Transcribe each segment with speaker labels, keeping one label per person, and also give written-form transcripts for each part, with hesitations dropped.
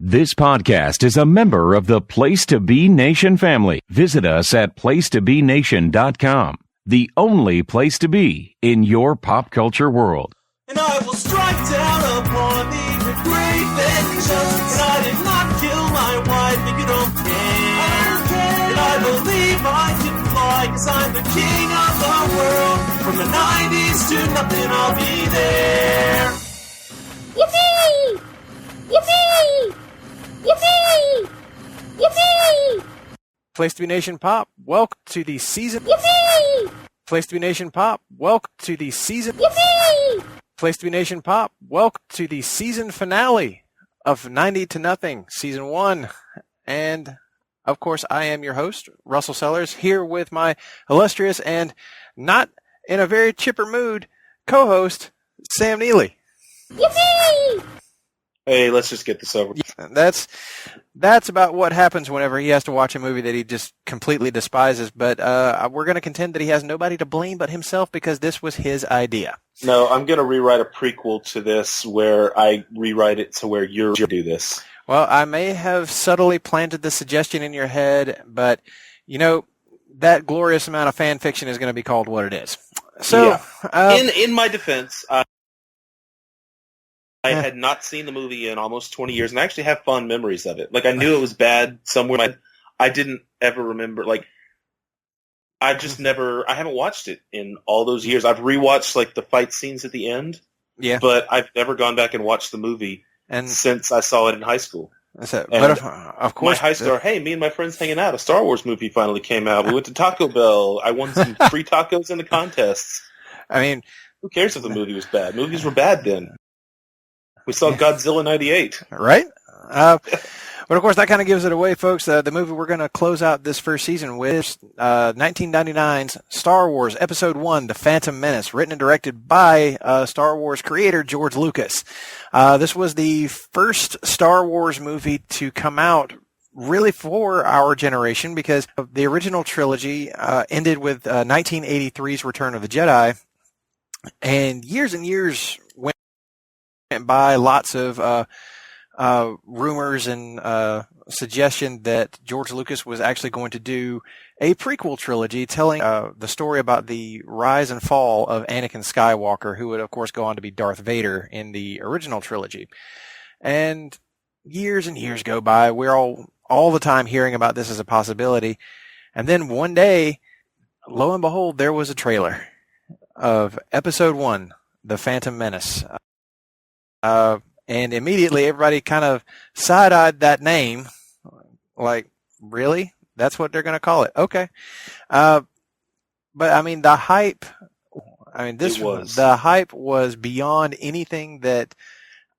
Speaker 1: This podcast is a member of the Place to Be Nation family. Visit us at placetobenation.com, the only place to be in your pop culture world.
Speaker 2: And I will strike down upon thee with great vengeance. And I did not kill my wife, and you don't care. And I believe I can fly, cause I'm the king of the world. From the 90s to nothing, I'll be there.
Speaker 3: Yippee! Yippee! Yippee! Yippee!
Speaker 4: Place to Be Nation Pop, welcome to the season.
Speaker 3: Yippee!
Speaker 4: Place to Be Nation Pop, welcome to the season.
Speaker 3: Yippee!
Speaker 4: Place to Be Nation Pop, welcome to the season finale of 90 to Nothing, Season 1. And, of course, I am your host, Russell Sellers, here with my illustrious and not in a very chipper mood co-host, Sam Neely.
Speaker 3: Yippee!
Speaker 5: Hey, let's just get this over.
Speaker 4: That's about what happens whenever he has to watch a movie that he just completely despises. But we're going to contend that he has nobody to blame but himself because this was his idea.
Speaker 5: No, I'm going to rewrite a prequel to this where I rewrite it to where you're going to do this.
Speaker 4: Well, I may have subtly planted the suggestion in your head, but, you know, that glorious amount of fan fiction is going to be called what it is. So,
Speaker 5: yeah. In my defense, I had not seen the movie in almost 20 years, and I actually have fond memories of it. Like, I knew it was bad somewhere. I didn't ever remember, like, I haven't watched it in all those years. I've rewatched, like, the fight scenes at the end, but I've never gone back and watched the movie since I saw it in high school.
Speaker 4: But of course,
Speaker 5: my high star, hey, me and my friends hanging out, a Star Wars movie finally came out. We went to Taco Bell. I won some free tacos in the contests.
Speaker 4: I mean,
Speaker 5: who cares if the movie was bad? Movies were bad then. We saw Godzilla 98.
Speaker 4: Right? But, of course, that kind of gives it away, folks. The movie we're going to close out this first season with 1999's Star Wars Episode 1, The Phantom Menace, written and directed by Star Wars creator George Lucas. This was the first Star Wars movie to come out really for our generation because the original trilogy ended with 1983's Return of the Jedi. And years went by, lots of rumors and suggestion that George Lucas was actually going to do a prequel trilogy telling the story about the rise and fall of Anakin Skywalker, who would, of course, go on to be Darth Vader in the original trilogy. And years go by. We're all the time hearing about this as a possibility. And then one day, lo and behold, there was a trailer of Episode 1, The Phantom Menace. And immediately everybody kind of side-eyed that name. Like, really? That's what they're going to call it? Okay. But, I mean, the hype was beyond anything that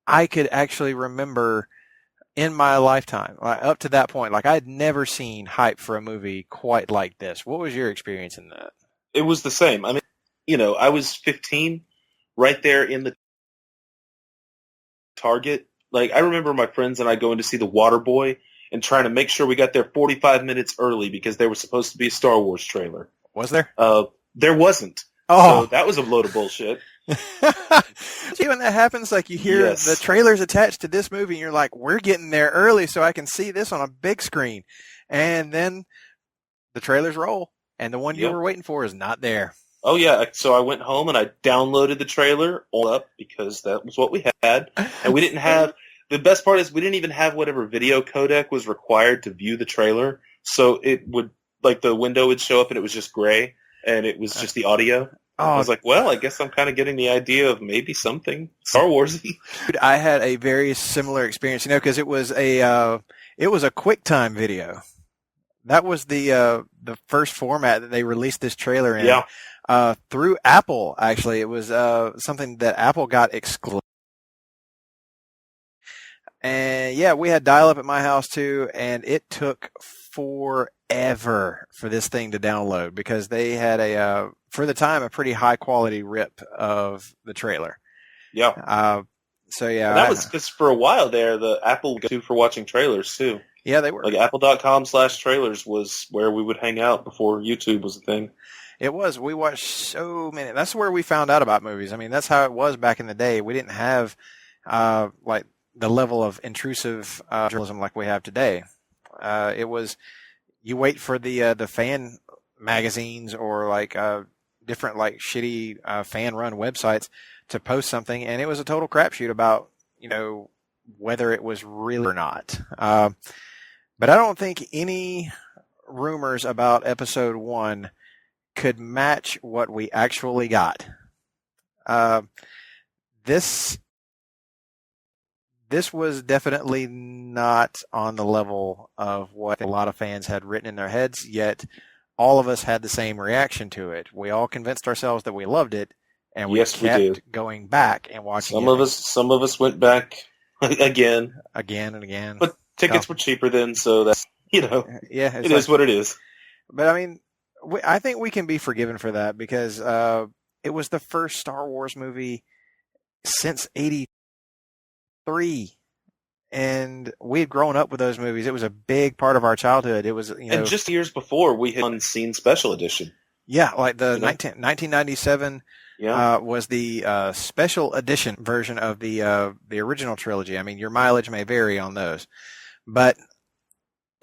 Speaker 4: I could actually remember in my lifetime. Up to that point, like, I had never seen hype for a movie quite like this. What was your experience in that?
Speaker 5: It was the same. I mean, you know, I was 15, right there in the Target. Like, I remember my friends and I going to see The Waterboy and trying to make sure we got there 45 minutes early because there was supposed to be a Star Wars trailer.
Speaker 4: Was there?
Speaker 5: There wasn't.
Speaker 4: Oh.
Speaker 5: So that was a load of bullshit.
Speaker 4: See, when that happens, like, you hear the trailers attached to this movie and you're like, we're getting there early so I can see this on a big screen. And then the trailers roll and the one you were waiting for is not there.
Speaker 5: Oh, yeah. So I went home and I downloaded the trailer all up because that was what we had. And we didn't have – the best part is we didn't even have whatever video codec was required to view the trailer. So it would – like the window would show up and it was just gray and it was just the audio. Oh. I was like, well, I guess I'm kind of getting the idea of maybe something Star Wars-y.
Speaker 4: I had a very similar experience, you know, because it was a QuickTime video. That was the first format that they released this trailer in.
Speaker 5: Yeah.
Speaker 4: Through Apple, actually. It was something that Apple got exclusive. And, yeah, we had dial-up at my house, too, and it took forever for this thing to download because they had, for the time, a pretty high-quality rip of the trailer.
Speaker 5: Yeah.
Speaker 4: So, yeah.
Speaker 5: And that was because for a while there, the Apple go-to for watching trailers, too.
Speaker 4: Yeah, they were.
Speaker 5: Like, apple.com/trailers was where we would hang out before YouTube was a thing.
Speaker 4: It was. We watched so many. That's where we found out about movies. I mean, that's how it was back in the day. We didn't have, like, the level of intrusive journalism like we have today. It was, you wait for the fan magazines or like different like shitty fan run websites to post something, and it was a total crapshoot about, you know, whether it was real or not. But I don't think any rumors about episode 1 could match what we actually got. This was definitely not on the level of what a lot of fans had written in their heads, yet all of us had the same reaction to it. We all convinced ourselves that we loved it, and we kept going back and watching it.
Speaker 5: Some of us went back again
Speaker 4: and again.
Speaker 5: But tickets were cheaper then, so that's, you know,
Speaker 4: yeah,
Speaker 5: it is what it is.
Speaker 4: But I mean, I think we can be forgiven for that because it was the first Star Wars movie since '83, and we had grown up with those movies. It was a big part of our childhood. It was, you know,
Speaker 5: and just years before we had seen Special Edition.
Speaker 4: Yeah, like the 1997 was the Special Edition version of the original trilogy. I mean, your mileage may vary on those, but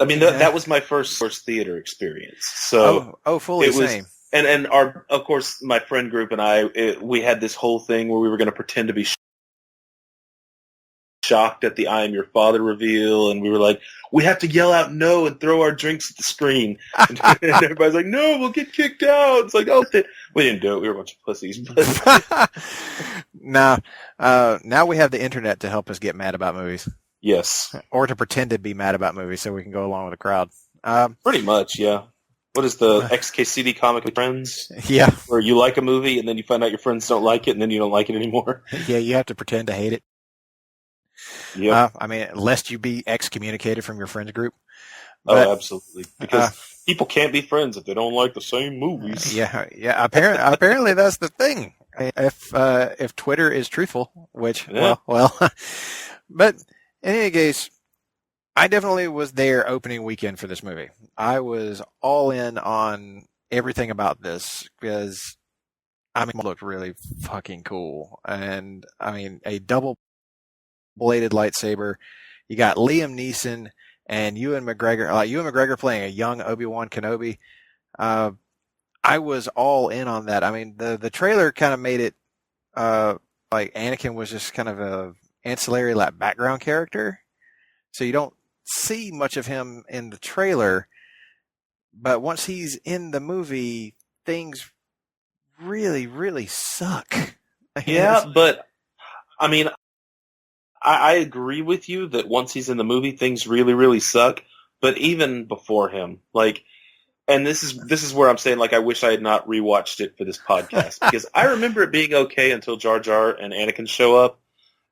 Speaker 5: I mean that was my first theater experience. So
Speaker 4: fully the same.
Speaker 5: And of course, my friend group and we had this whole thing where we were going to pretend to be shocked at the "I am your father" reveal, and we were like, we have to yell out "no" and throw our drinks at the screen. And everybody's like, "No, we'll get kicked out." It's like, oh, we didn't do it. We were a bunch of pussies.
Speaker 4: Now we have the internet to help us get mad about movies.
Speaker 5: Yes.
Speaker 4: Or to pretend to be mad about movies so we can go along with the crowd.
Speaker 5: Pretty much, yeah. What is the XKCD comic with friends?
Speaker 4: Yeah.
Speaker 5: Where you like a movie and then you find out your friends don't like it and then you don't like it anymore.
Speaker 4: Yeah, you have to pretend to hate it.
Speaker 5: Yeah.
Speaker 4: I mean, lest you be excommunicated from your friends group.
Speaker 5: But, absolutely. Because people can't be friends if they don't like the same movies.
Speaker 4: Yeah. Apparently that's the thing. If Twitter is truthful, which, well. But in any case, I definitely was there opening weekend for this movie. I was all in on everything about this because, I mean, it looked really fucking cool. And, I mean, a double-bladed lightsaber. You got Liam Neeson and Ewan McGregor playing a young Obi-Wan Kenobi. I was all in on that. I mean, the trailer kind of made it like Anakin was just kind of a ancillary like background character. So you don't see much of him in the trailer, but once he's in the movie, things really, really suck.
Speaker 5: Yeah, but I mean, I agree with you that once he's in the movie, things really, really suck. But even before him, like, and this is where I'm saying, like, I wish I had not rewatched it for this podcast because I remember it being okay until Jar Jar and Anakin show up.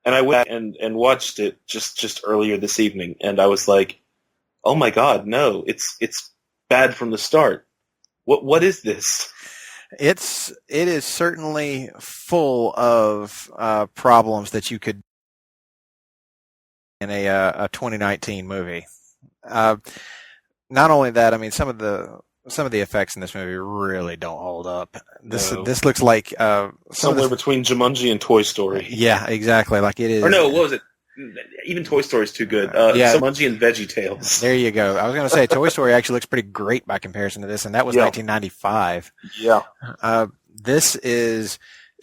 Speaker 5: And I went and watched it just earlier this evening, and I was like, "Oh my God, no! It's bad from the start. What is this?"
Speaker 4: It is certainly full of problems that you could in a 2019 movie. Not only that, I mean, some of the effects in this movie really don't hold up. This looks like
Speaker 5: somewhere between Jumanji and Toy Story.
Speaker 4: Yeah, exactly. Like it is.
Speaker 5: Or no, what was it? Even Toy Story is too good. Jumanji and VeggieTales.
Speaker 4: There you go. I was going to say Toy Story actually looks pretty great by comparison to this, and that was 1995.
Speaker 5: Yeah.
Speaker 4: This is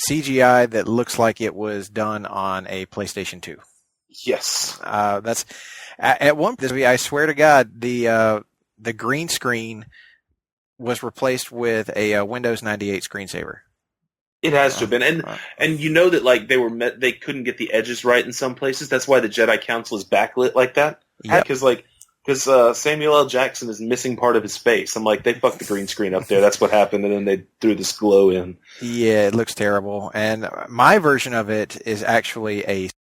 Speaker 4: CGI that looks like it was done on a PlayStation 2.
Speaker 5: Yes.
Speaker 4: That's at one point. I swear to God, the green screen was replaced with a Windows 98 screensaver.
Speaker 5: It has to have been, and you know that like they couldn't get the edges right in some places. That's why the Jedi Council is backlit like that.
Speaker 4: Yeah,
Speaker 5: because Samuel L. Jackson is missing part of his face. I'm like, they fucked the green screen up there. That's what happened, and then they threw this glow in.
Speaker 4: Yeah, it looks terrible. And my version of it is actually a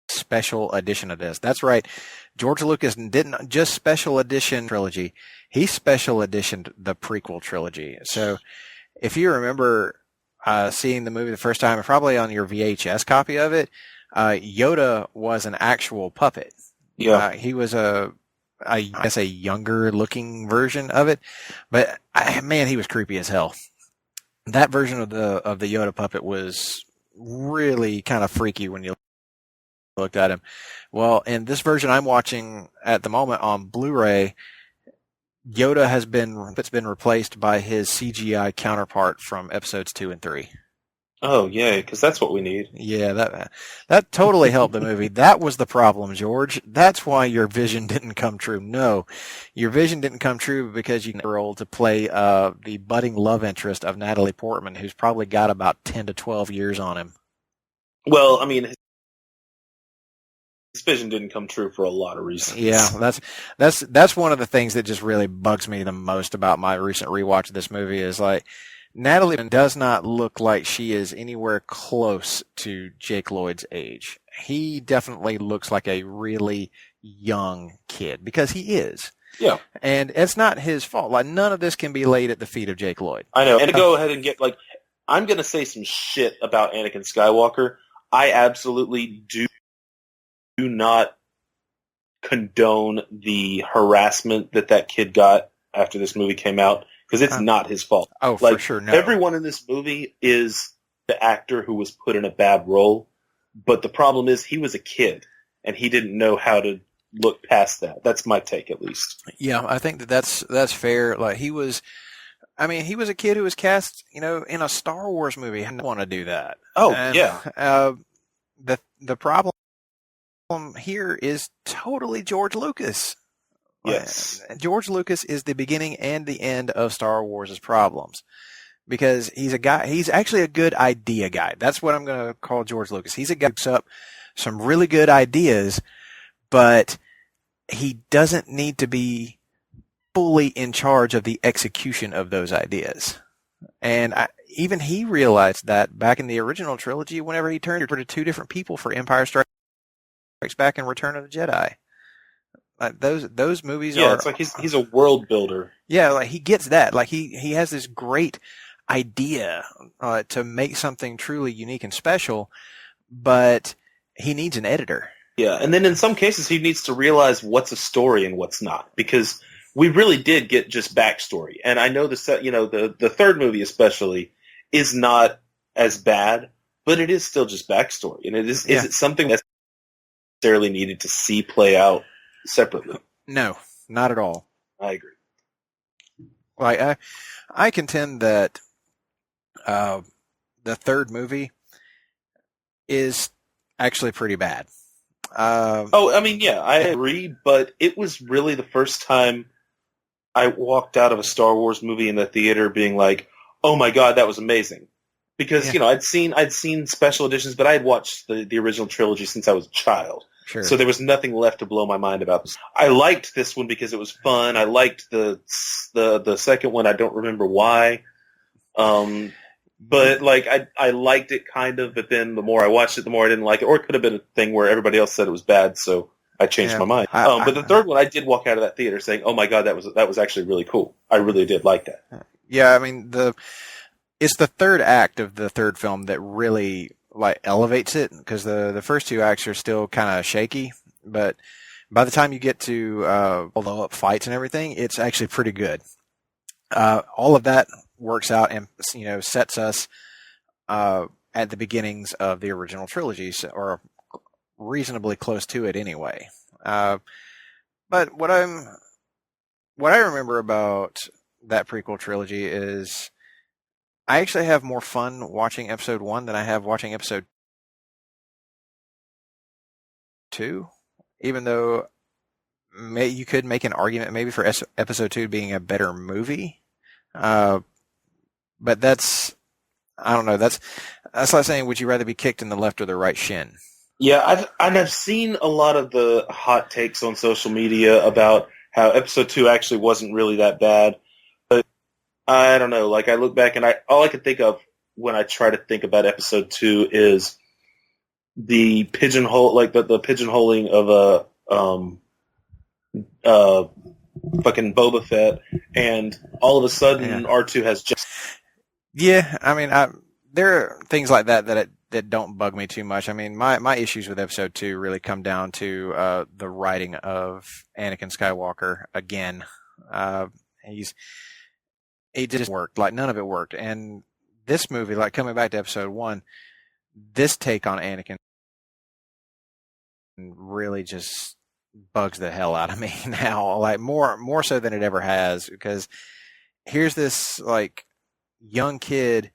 Speaker 4: special edition of this. That's right. George Lucas didn't just special edition trilogy. He special editioned the prequel trilogy. So if you remember seeing the movie the first time, probably on your VHS copy of it, Yoda was an actual puppet.
Speaker 5: Yeah.
Speaker 4: He was I guess a younger looking version of it, but man, he was creepy as hell. That version of the Yoda puppet was really kind of freaky when you looked at him. Well, in this version I'm watching at the moment on Blu-ray, Yoda has been replaced by his CGI counterpart from episodes 2 and 3.
Speaker 5: Oh, yay, because that's what we need.
Speaker 4: Yeah, that totally helped the movie. That was the problem, George. That's why your vision didn't come true. No, your vision didn't come true because you were old to play the budding love interest of Natalie Portman, who's probably got about 10 to 12 years on him.
Speaker 5: Well, I mean, his vision didn't come true for a lot of reasons.
Speaker 4: Yeah, that's one of the things that just really bugs me the most about my recent rewatch of this movie is like, Natalie does not look like she is anywhere close to Jake Lloyd's age. He definitely looks like a really young kid because he is.
Speaker 5: Yeah.
Speaker 4: And it's not his fault. Like, none of this can be laid at the feet of Jake Lloyd.
Speaker 5: I know. And to go ahead and get, like, I'm going to say some shit about Anakin Skywalker. I absolutely do not condone the harassment that kid got after this movie came out. Because it's not his fault.
Speaker 4: Oh,
Speaker 5: like,
Speaker 4: for sure, no.
Speaker 5: Everyone in this movie is the actor who was put in a bad role. But the problem is he was a kid, and he didn't know how to look past that. That's my take, at least.
Speaker 4: Yeah, I think that's fair. Like, he was a kid who was cast, in a Star Wars movie. I didn't want to do that.
Speaker 5: Oh,
Speaker 4: and,
Speaker 5: yeah.
Speaker 4: The problem here is totally George Lucas.
Speaker 5: Yes.
Speaker 4: George Lucas is the beginning and the end of Star Wars' problems because he's actually a good idea guy. That's what I'm going to call George Lucas. He's a guy who picks up some really good ideas, but he doesn't need to be fully in charge of the execution of those ideas. And even he realized that back in the original trilogy, whenever he turned to two different people for Empire Strikes Back and Return of the Jedi. Those movies are...
Speaker 5: it's like he's a world builder.
Speaker 4: Yeah, like he gets that. Like he has this great idea to make something truly unique and special, but he needs an editor.
Speaker 5: Yeah, and then in some cases he needs to realize what's a story and what's not, because we really did get just backstory. And I know the third movie especially is not as bad, but it is still just backstory. And is it something that's necessarily needed to see play out separately?
Speaker 4: No, not at all.
Speaker 5: I agree.
Speaker 4: Like I contend that the third movie is actually pretty bad.
Speaker 5: I agree, but it was really the first time I walked out of a Star Wars movie in the theater being like, "Oh my god, that was amazing!" Because I'd seen special editions, but I had watched the original trilogy since I was a child.
Speaker 4: Sure.
Speaker 5: So there was nothing left to blow my mind about this. I liked this one because it was fun. I liked the second one. I don't remember why. But like I liked it kind of, but then the more I watched it, the more I didn't like it. Or it could have been a thing where everybody else said it was bad, so I changed my mind. But the third one, I did walk out of that theater saying, "Oh my god, that was actually really cool. I really did like that."
Speaker 4: Yeah, I mean it's the third act of the third film that really like elevates it, because the first two acts are still kind of shaky, but by the time you get to blow up fights and everything, it's actually pretty good. All of that works out and sets us at the beginnings of the original trilogy, or reasonably close to it anyway. But what I remember about that prequel trilogy is I actually have more fun watching episode 1 than I have watching episode 2, even though you could make an argument maybe for episode 2 being a better movie. But I don't know. That's like saying, would you rather be kicked in the left or the right shin?
Speaker 5: Yeah, I've seen a lot of the hot takes on social media about how episode 2 actually wasn't really that bad. But I don't know. Like, I look back and all I can think of when I try to think about episode 2 is the pigeonhole, like the pigeonholing of fucking Boba Fett, and all of a sudden R2 has just...
Speaker 4: Yeah, I mean, there are things like that don't bug me too much. I mean, my issues with episode 2 really come down to the writing of Anakin Skywalker again. It just worked. Like, none of it worked. And this movie, like, coming back to episode 1, this take on Anakin really just bugs the hell out of me now, like more so than it ever has, because here's this like young kid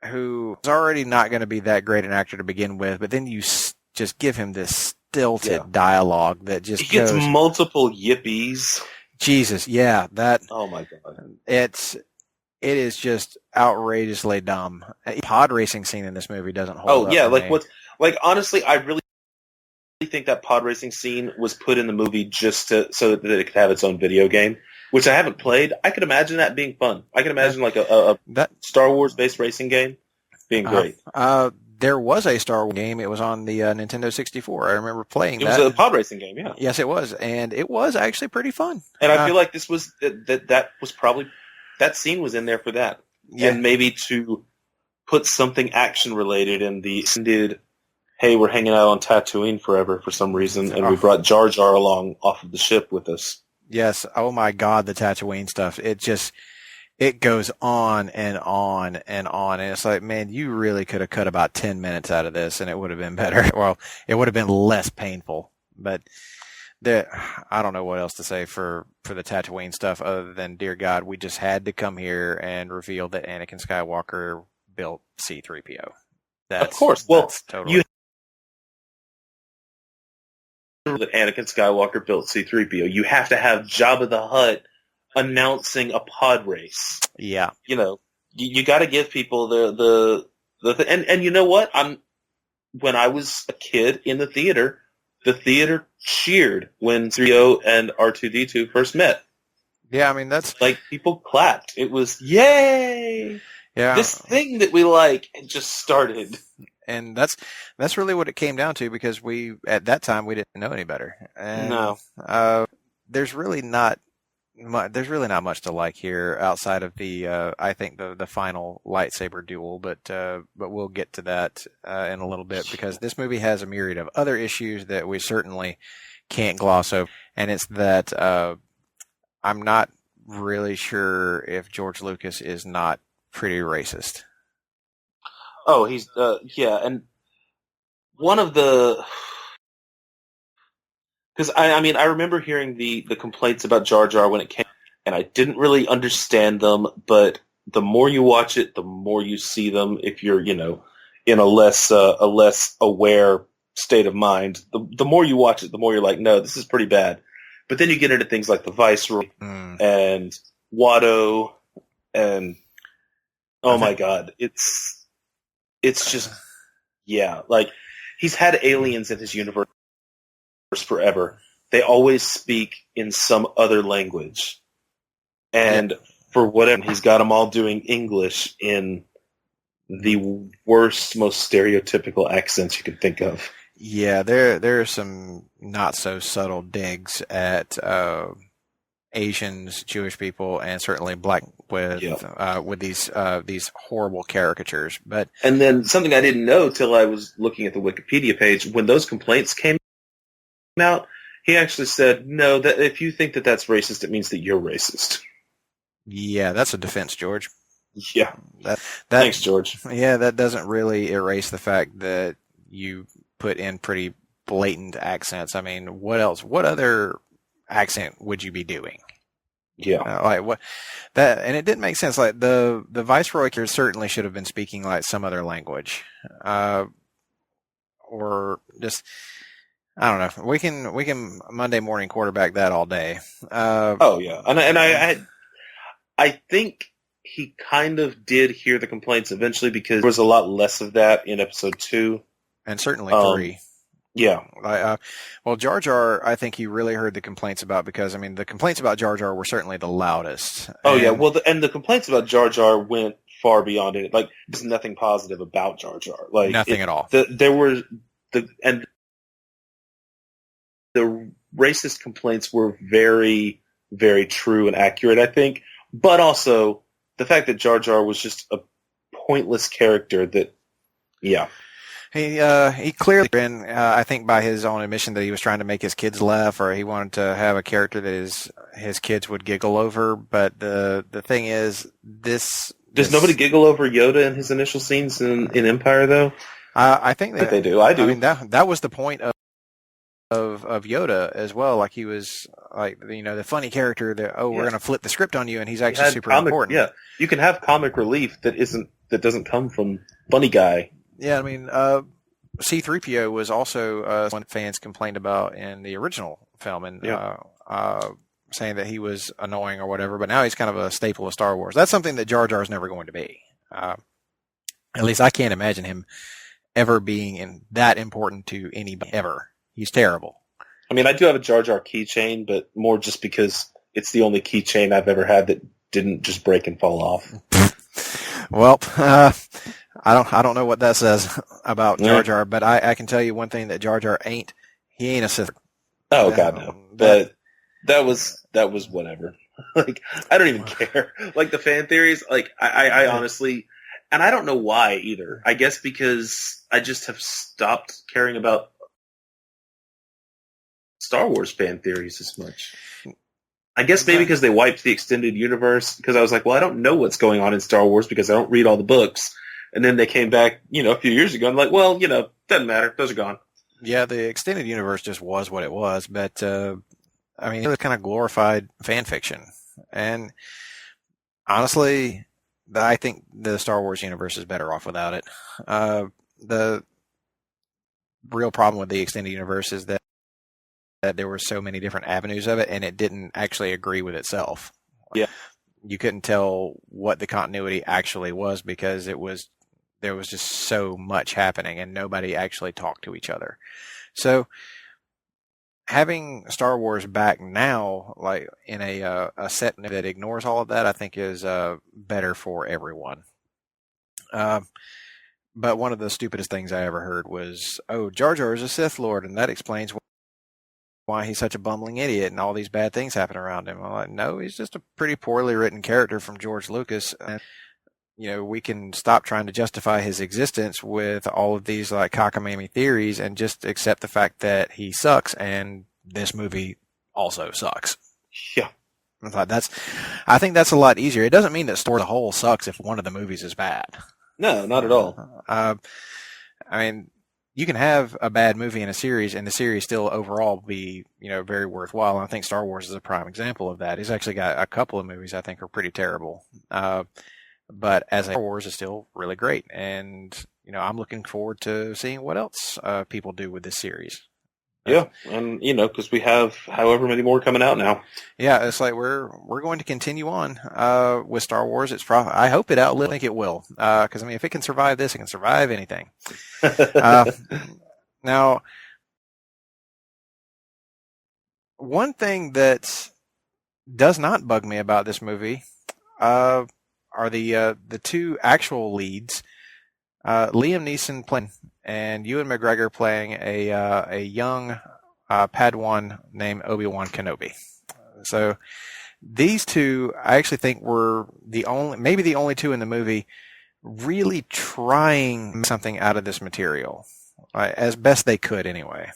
Speaker 4: who is already not going to be that great an actor to begin with, but then you just give him this stilted dialogue that just
Speaker 5: he gets
Speaker 4: goes,
Speaker 5: multiple yippies.
Speaker 4: Jesus, yeah, that.
Speaker 5: Oh my god,
Speaker 4: it is just outrageously dumb. Pod racing scene in this movie doesn't hold up.
Speaker 5: Oh yeah,
Speaker 4: for me.
Speaker 5: honestly, I really think that pod racing scene was put in the movie just so that it could have its own video game, which I haven't played. I could imagine that being fun. I can imagine like a Star Wars based racing game being great.
Speaker 4: There was a Star Wars game. It was on the Nintendo 64. I remember playing that.
Speaker 5: It was a pod racing game, yeah.
Speaker 4: Yes, it was, and it was actually pretty fun.
Speaker 5: And I feel like this was that was probably that scene was in there for that, and maybe to put something action related in the ended. Hey, we're hanging out on Tatooine forever for some reason, and we brought Jar Jar along off of the ship with us.
Speaker 4: Yes. Oh my God, the Tatooine stuff. It goes on and on and on. And it's like, man, you really could have cut about 10 minutes out of this and it would have been better. Well, it would have been less painful. But I don't know what else to say for the Tatooine stuff other than, dear God, we just had to come here and reveal that Anakin Skywalker built C-3PO.
Speaker 5: Of course. Well,
Speaker 4: totally.
Speaker 5: That Anakin Skywalker built C-3PO. You have to have Jabba the Hutt announcing a pod race.
Speaker 4: Yeah.
Speaker 5: You know, you got to give people the and you know what? When I was a kid in the theater cheered when C-3PO and R2-D2 first met.
Speaker 4: Yeah, I mean, that's
Speaker 5: like people clapped. It was yay!
Speaker 4: Yeah.
Speaker 5: This thing that we like just started.
Speaker 4: And that's really what it came down to, because at that time we didn't know any better. And,
Speaker 5: no.
Speaker 4: There's really not much to like here outside of I think the final lightsaber duel, but we'll get to that in a little bit, because this movie has a myriad of other issues that we certainly can't gloss over, and it's that I'm not really sure if George Lucas is not pretty racist.
Speaker 5: Oh, he's and one of the, because I mean I remember hearing the complaints about Jar Jar when it came, and I didn't really understand them. But the more you watch it, the more you see them. If you're in a less aware state of mind, the more you watch it, the more you're like, no, this is pretty bad. But then you get into things like the Viceroy and Watto, and oh my God, it's just, like, he's had aliens in his universe forever. They always speak in some other language. And for whatever, he's got them all doing English in the worst, most stereotypical accents you could think of.
Speaker 4: Yeah, there are some not so subtle digs at Asians, Jewish people, and certainly black with these horrible caricatures.
Speaker 5: And then something I didn't know till I was looking at the Wikipedia page, when those complaints came out, he actually said, no, that if you think that that's racist, it means that you're racist.
Speaker 4: Yeah, that's a defense, George.
Speaker 5: Yeah. Thanks, George.
Speaker 4: Yeah, that doesn't really erase the fact that you put in pretty blatant accents. I mean, what else? What other accent would you be doing?
Speaker 5: Yeah,
Speaker 4: like what that, and it didn't make sense. Like the Viceroy certainly should have been speaking like some other language, or just I don't know. We can Monday morning quarterback that all day.
Speaker 5: Oh yeah, and I think he kind of did hear the complaints eventually, because there was a lot less of that in episode 2
Speaker 4: and certainly 3.
Speaker 5: Yeah.
Speaker 4: Well, Jar Jar, I think he really heard the complaints about, because, I mean, the complaints about Jar Jar were certainly the loudest.
Speaker 5: Oh, yeah. Well, and the complaints about Jar Jar went far beyond it. Like, there's nothing positive about Jar Jar. Like,
Speaker 4: nothing at all.
Speaker 5: The racist complaints were very, very true and accurate, I think. But also, the fact that Jar Jar was just a pointless character that, yeah.
Speaker 4: He clearly, and I think by his own admission, that he was trying to make his kids laugh, or he wanted to have a character that his kids would giggle over. But the thing is, does
Speaker 5: nobody giggle over Yoda in his initial scenes in Empire, though?
Speaker 4: I think that
Speaker 5: they do. I do.
Speaker 4: I mean, that was the point of Yoda as well. Like he was like, the funny character that, we're going to flip the script on you, and he's actually super important.
Speaker 5: Yeah, you can have comic relief that doesn't come from funny guy.
Speaker 4: Yeah, I mean, C-3PO was also one fans complained about in the original film, and saying that he was annoying or whatever, but now he's kind of a staple of Star Wars. That's something that Jar Jar is never going to be. At least I can't imagine him ever being that important to anybody ever. He's terrible. I
Speaker 5: mean, I do have a Jar Jar keychain, but more just because it's the only keychain I've ever had that didn't just break and fall off.
Speaker 4: Well, I don't know what that says about Jar Jar, but I can tell you one thing that Jar Jar ain't. He ain't a Sith.
Speaker 5: Oh God, no. But that was whatever. Like, I don't even care. Like the fan theories, like I honestly, and I don't know why either. I guess because I just have stopped caring about Star Wars fan theories as much. I guess maybe because they wiped the extended universe, because I was like, well, I don't know what's going on in Star Wars because I don't read all the books. And then they came back, a few years ago and like, well, doesn't matter. Those are gone. Yeah, the extended universe just was what it was. But, I mean, it was kind of glorified fan fiction. And honestly, I think the Star Wars universe is better off without it. The real problem with the extended universe is that there were so many different avenues of it, and it didn't actually agree with itself. Yeah. You couldn't tell what the continuity actually was because there was just so much happening and nobody actually talked to each other. So having Star Wars back now, like in a set that ignores all of that, I think is better for everyone. But one of the stupidest things I ever heard was, Jar Jar is a Sith Lord, and that explains why he's such a bumbling idiot and all these bad things happen around him. I'm like, no, he's just a pretty poorly written character from George Lucas. And, we can stop trying to justify his existence with all of these like cockamamie theories and just accept the fact that he sucks, and this movie also sucks. Yeah. I think that's a lot easier. It doesn't mean that Star Wars as a whole sucks if one of the movies is bad. No, not at all. I mean, you can have a bad movie in a series and the series still overall be, very worthwhile. And I think Star Wars is a prime example of that. He's actually got a couple of movies I think are pretty terrible. But as Star Wars is still really great. And, I'm looking forward to seeing what else people do with this series. Yeah, and because we have however many more coming out now. Yeah, it's like we're going to continue on with Star Wars. I hope it outlives. I think it will, because if it can survive this, it can survive anything. Now, one thing that does not bug me about this movie are the two actual leads, Liam Neeson playing and Ewan McGregor playing a young Padawan named Obi-Wan Kenobi. So these two, I actually think, were maybe the only two in the movie really trying something out of this material, as best they could anyway.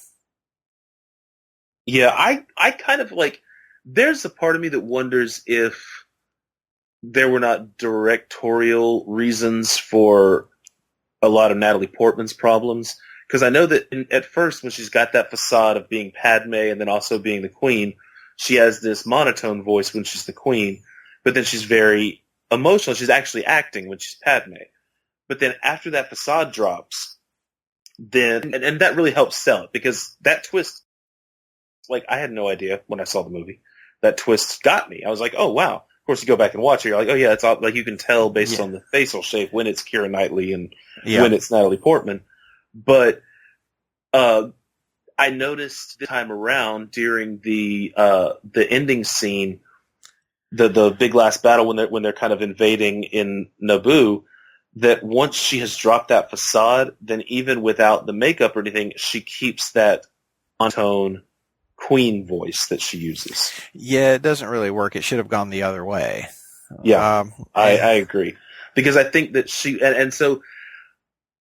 Speaker 5: Yeah, I kind of like, there's a part of me that wonders if there were not directorial reasons for a lot of Natalie Portman's problems, because I know that at first when she's got that facade of being Padme and then also being the Queen, she has this monotone voice when she's the Queen, but then she's very emotional. She's actually acting when she's Padme. But then after that facade drops, then and that really helps sell it, because that twist, like, I had no idea when I saw the movie. That twist got me. I was like, oh wow. Of course, you go back and watch it, you're like, oh yeah, it's all, like, you can tell based on the facial shape when it's Keira Knightley and when it's Natalie Portman. But I noticed this time around during the ending scene, the big last battle when they're kind of invading in Naboo, that once she has dropped that facade, then even without the makeup or anything, she keeps that on-tone Queen voice that she uses. Yeah, it doesn't really work. It should have gone the other way. Yeah, I agree. Because I think that she, and so,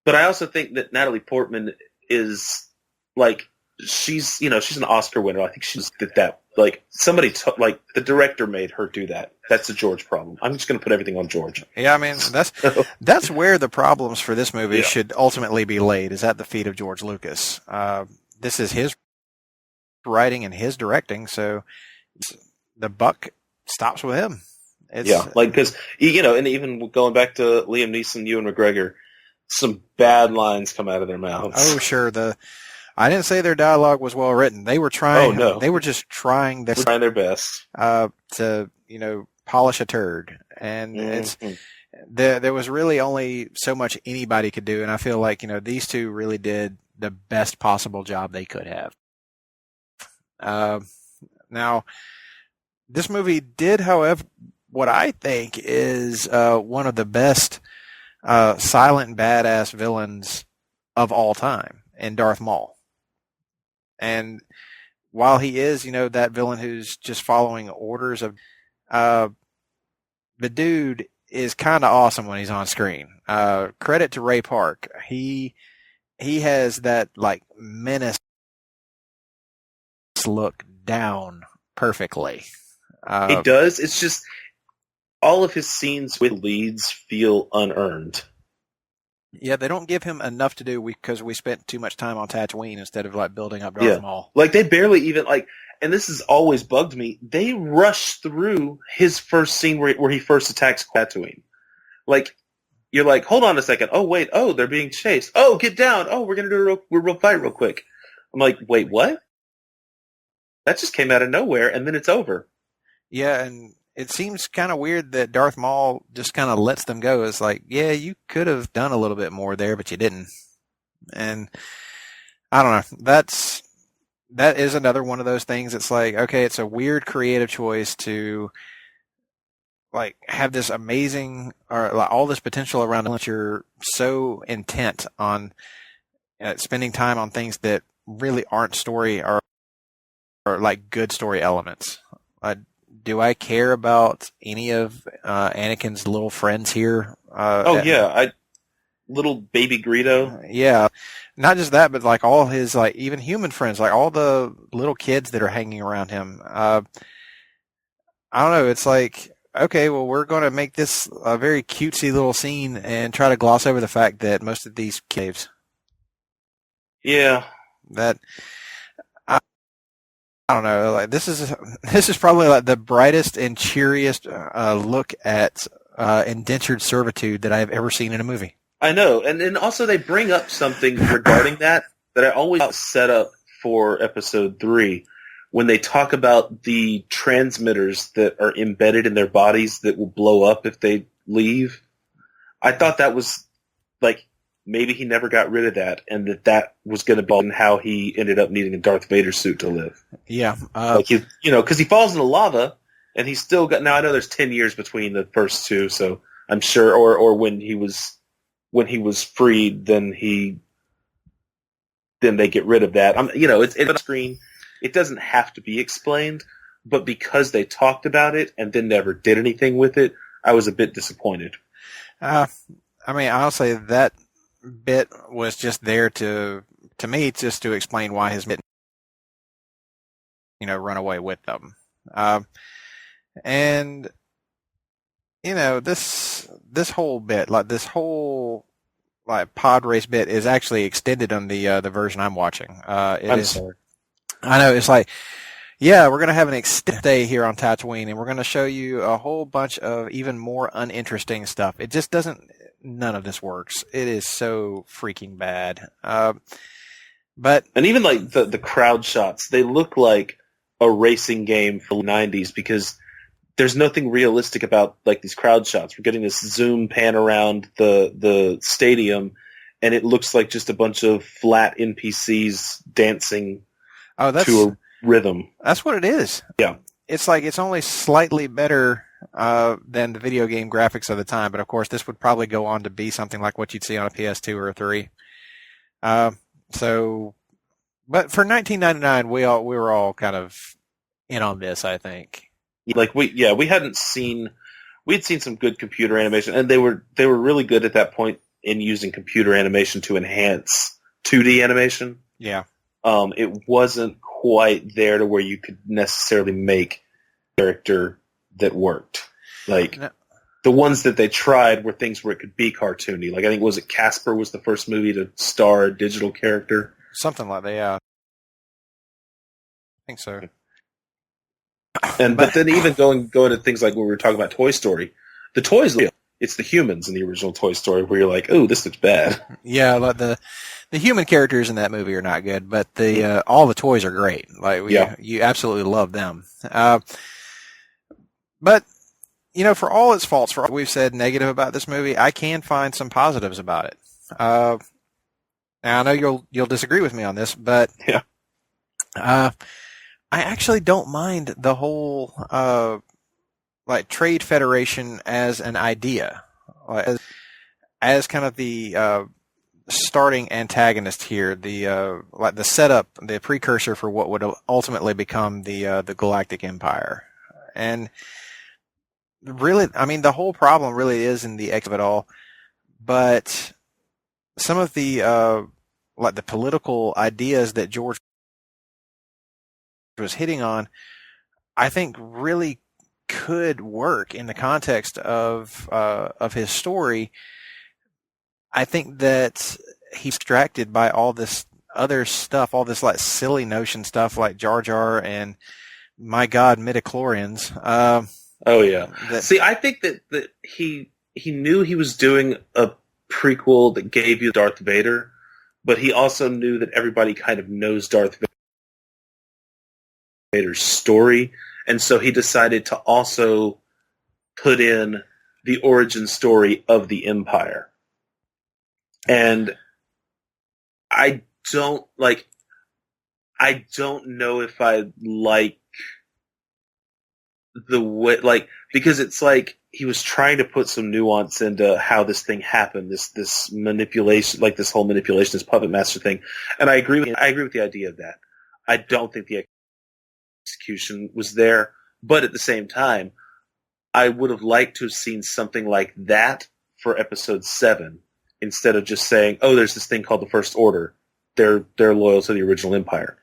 Speaker 5: but I also think that Natalie Portman is, like, she's an Oscar winner. I think she's did that. Like, somebody, like, the director made her do that. That's a George problem. I'm just going to put everything on George. Yeah, I mean, that's where the problems for this movie should ultimately be laid, is at the feet of George Lucas. This is his
Speaker 4: writing and his directing, so the buck stops with him.
Speaker 5: Because and even going back to Liam Neeson, Ewan McGregor, some bad lines come out of their mouths.
Speaker 4: Oh, sure. I didn't say their dialogue was well written. They were trying.
Speaker 5: Oh, no.
Speaker 4: They were just trying
Speaker 5: their best
Speaker 4: to polish a turd, and there was really only so much anybody could do, and I feel like these two really did the best possible job they could have. Now, this movie did, however, what I think is one of the best silent and badass villains of all time in Darth Maul. And while he is, that villain who's just following orders of, the dude is kind of awesome when he's on screen. Credit to Ray Park. He has that menace look down perfectly.
Speaker 5: He does. It's just all of his scenes with leads feel unearned.
Speaker 4: Yeah, they don't give him enough to do because we spent too much time on Tatooine instead of building up Darth Maul.
Speaker 5: They barely even and this has always bugged me. They rush through his first scene where he first attacks Tatooine. You're like, hold on a second. Oh wait, they're being chased. Oh, get down. Oh, we're gonna do a real fight real quick. I'm like, wait, what? That just came out of nowhere, and then it's over.
Speaker 4: Yeah, and it seems kind of weird that Darth Maul just kind of lets them go. It's like, yeah, you could have done a little bit more there, but you didn't. And I don't know. That is another one of those things. It's like, okay, it's a weird creative choice to have this amazing or all this potential around it. You're so intent on spending time on things that really aren't story or good story elements. Do I care about any of Anakin's little friends here?
Speaker 5: Little baby Greedo.
Speaker 4: Yeah, not just that, but all his even human friends, all the little kids that are hanging around him. I don't know. It's okay, well, we're going to make this a very cutesy little scene and try to gloss over the fact that most of these caves.
Speaker 5: Yeah,
Speaker 4: that. I don't know. This is probably the brightest and cheeriest look at indentured servitude that I have ever seen in a movie.
Speaker 5: I know, and then also they bring up something regarding that I always set up for episode 3 when they talk about the transmitters that are embedded in their bodies that will blow up if they leave. I thought that was maybe he never got rid of that, and that was going to be how he ended up needing a Darth Vader suit to live.
Speaker 4: Yeah.
Speaker 5: Because he falls in the lava, and he's still got... Now, I know there's 10 years between the first two, so I'm sure... Or when he was freed, then they get rid of that. It's on screen. It doesn't have to be explained, but because they talked about it and then never did anything with it, I was a bit disappointed.
Speaker 4: I'll say that bit was just there to me, just to explain why his didn't run away with them. And this whole bit, this whole pod race bit is actually extended on the version I'm watching.
Speaker 5: I'm sorry.
Speaker 4: I know, it's we're going to have an extended stay here on Tatooine, and we're going to show you a whole bunch of even more uninteresting stuff. It just doesn't. None of this works. It is so freaking bad. And
Speaker 5: even the crowd shots, they look like a racing game for the 90s because there's nothing realistic about these crowd shots. We're getting this zoom pan around the stadium, and it looks like just a bunch of flat NPCs dancing to a rhythm.
Speaker 4: That's what it is.
Speaker 5: Yeah.
Speaker 4: It's it's only slightly better than the video game graphics of the time, but of course this would probably go on to be something like what you'd see on a PS2 or a 3. But for 1999, we were all kind of in on this, I think.
Speaker 5: We had seen some good computer animation, and they were really good at that point in using computer animation to enhance 2D animation.
Speaker 4: Yeah.
Speaker 5: It wasn't quite there to where you could necessarily make a character that worked. No. The ones that they tried were things where it could be cartoony. I think, Casper was the first movie to star a digital character?
Speaker 4: Something like that, yeah. think so.
Speaker 5: But then even going to things like when we were talking about Toy Story, the toys real. It's the humans in the original Toy Story where you're like, oh, this looks bad.
Speaker 4: Yeah, like the human characters in that movie are not good, but the all the toys are great. Like you absolutely love them. But for all its faults, for all we've said negative about this movie, I can find some positives about it. Now I know you'll disagree with me on this, but
Speaker 5: yeah,
Speaker 4: I actually don't mind the whole like trade federation as an idea, as kind of the starting antagonist here, the like the setup, the precursor for what would ultimately become the Galactic Empire. And really, I mean, the whole problem really is in the X of it all, but some of the like the political ideas that George was hitting on, I think really could work in the context of his story. I think that he's distracted by all this other stuff, all this like silly notion stuff like Jar Jar and my God, midichlorians.
Speaker 5: Oh yeah. See, I think that he knew he was doing a prequel that gave you Darth Vader, but he also knew that everybody kind of knows Darth Vader's story, and so he decided to also put in the origin story of the Empire. And I don't know if I like the way, like, because it's like he was trying to put some nuance into how this thing happened, this manipulation, like this whole manipulation, this puppet master thing. And I agree with the idea of that. I don't think the execution was there, but at the same time, I would have liked to have seen something like that for episode 7, instead of just saying, "Oh, there's this thing called the First Order. They're loyal to the original Empire."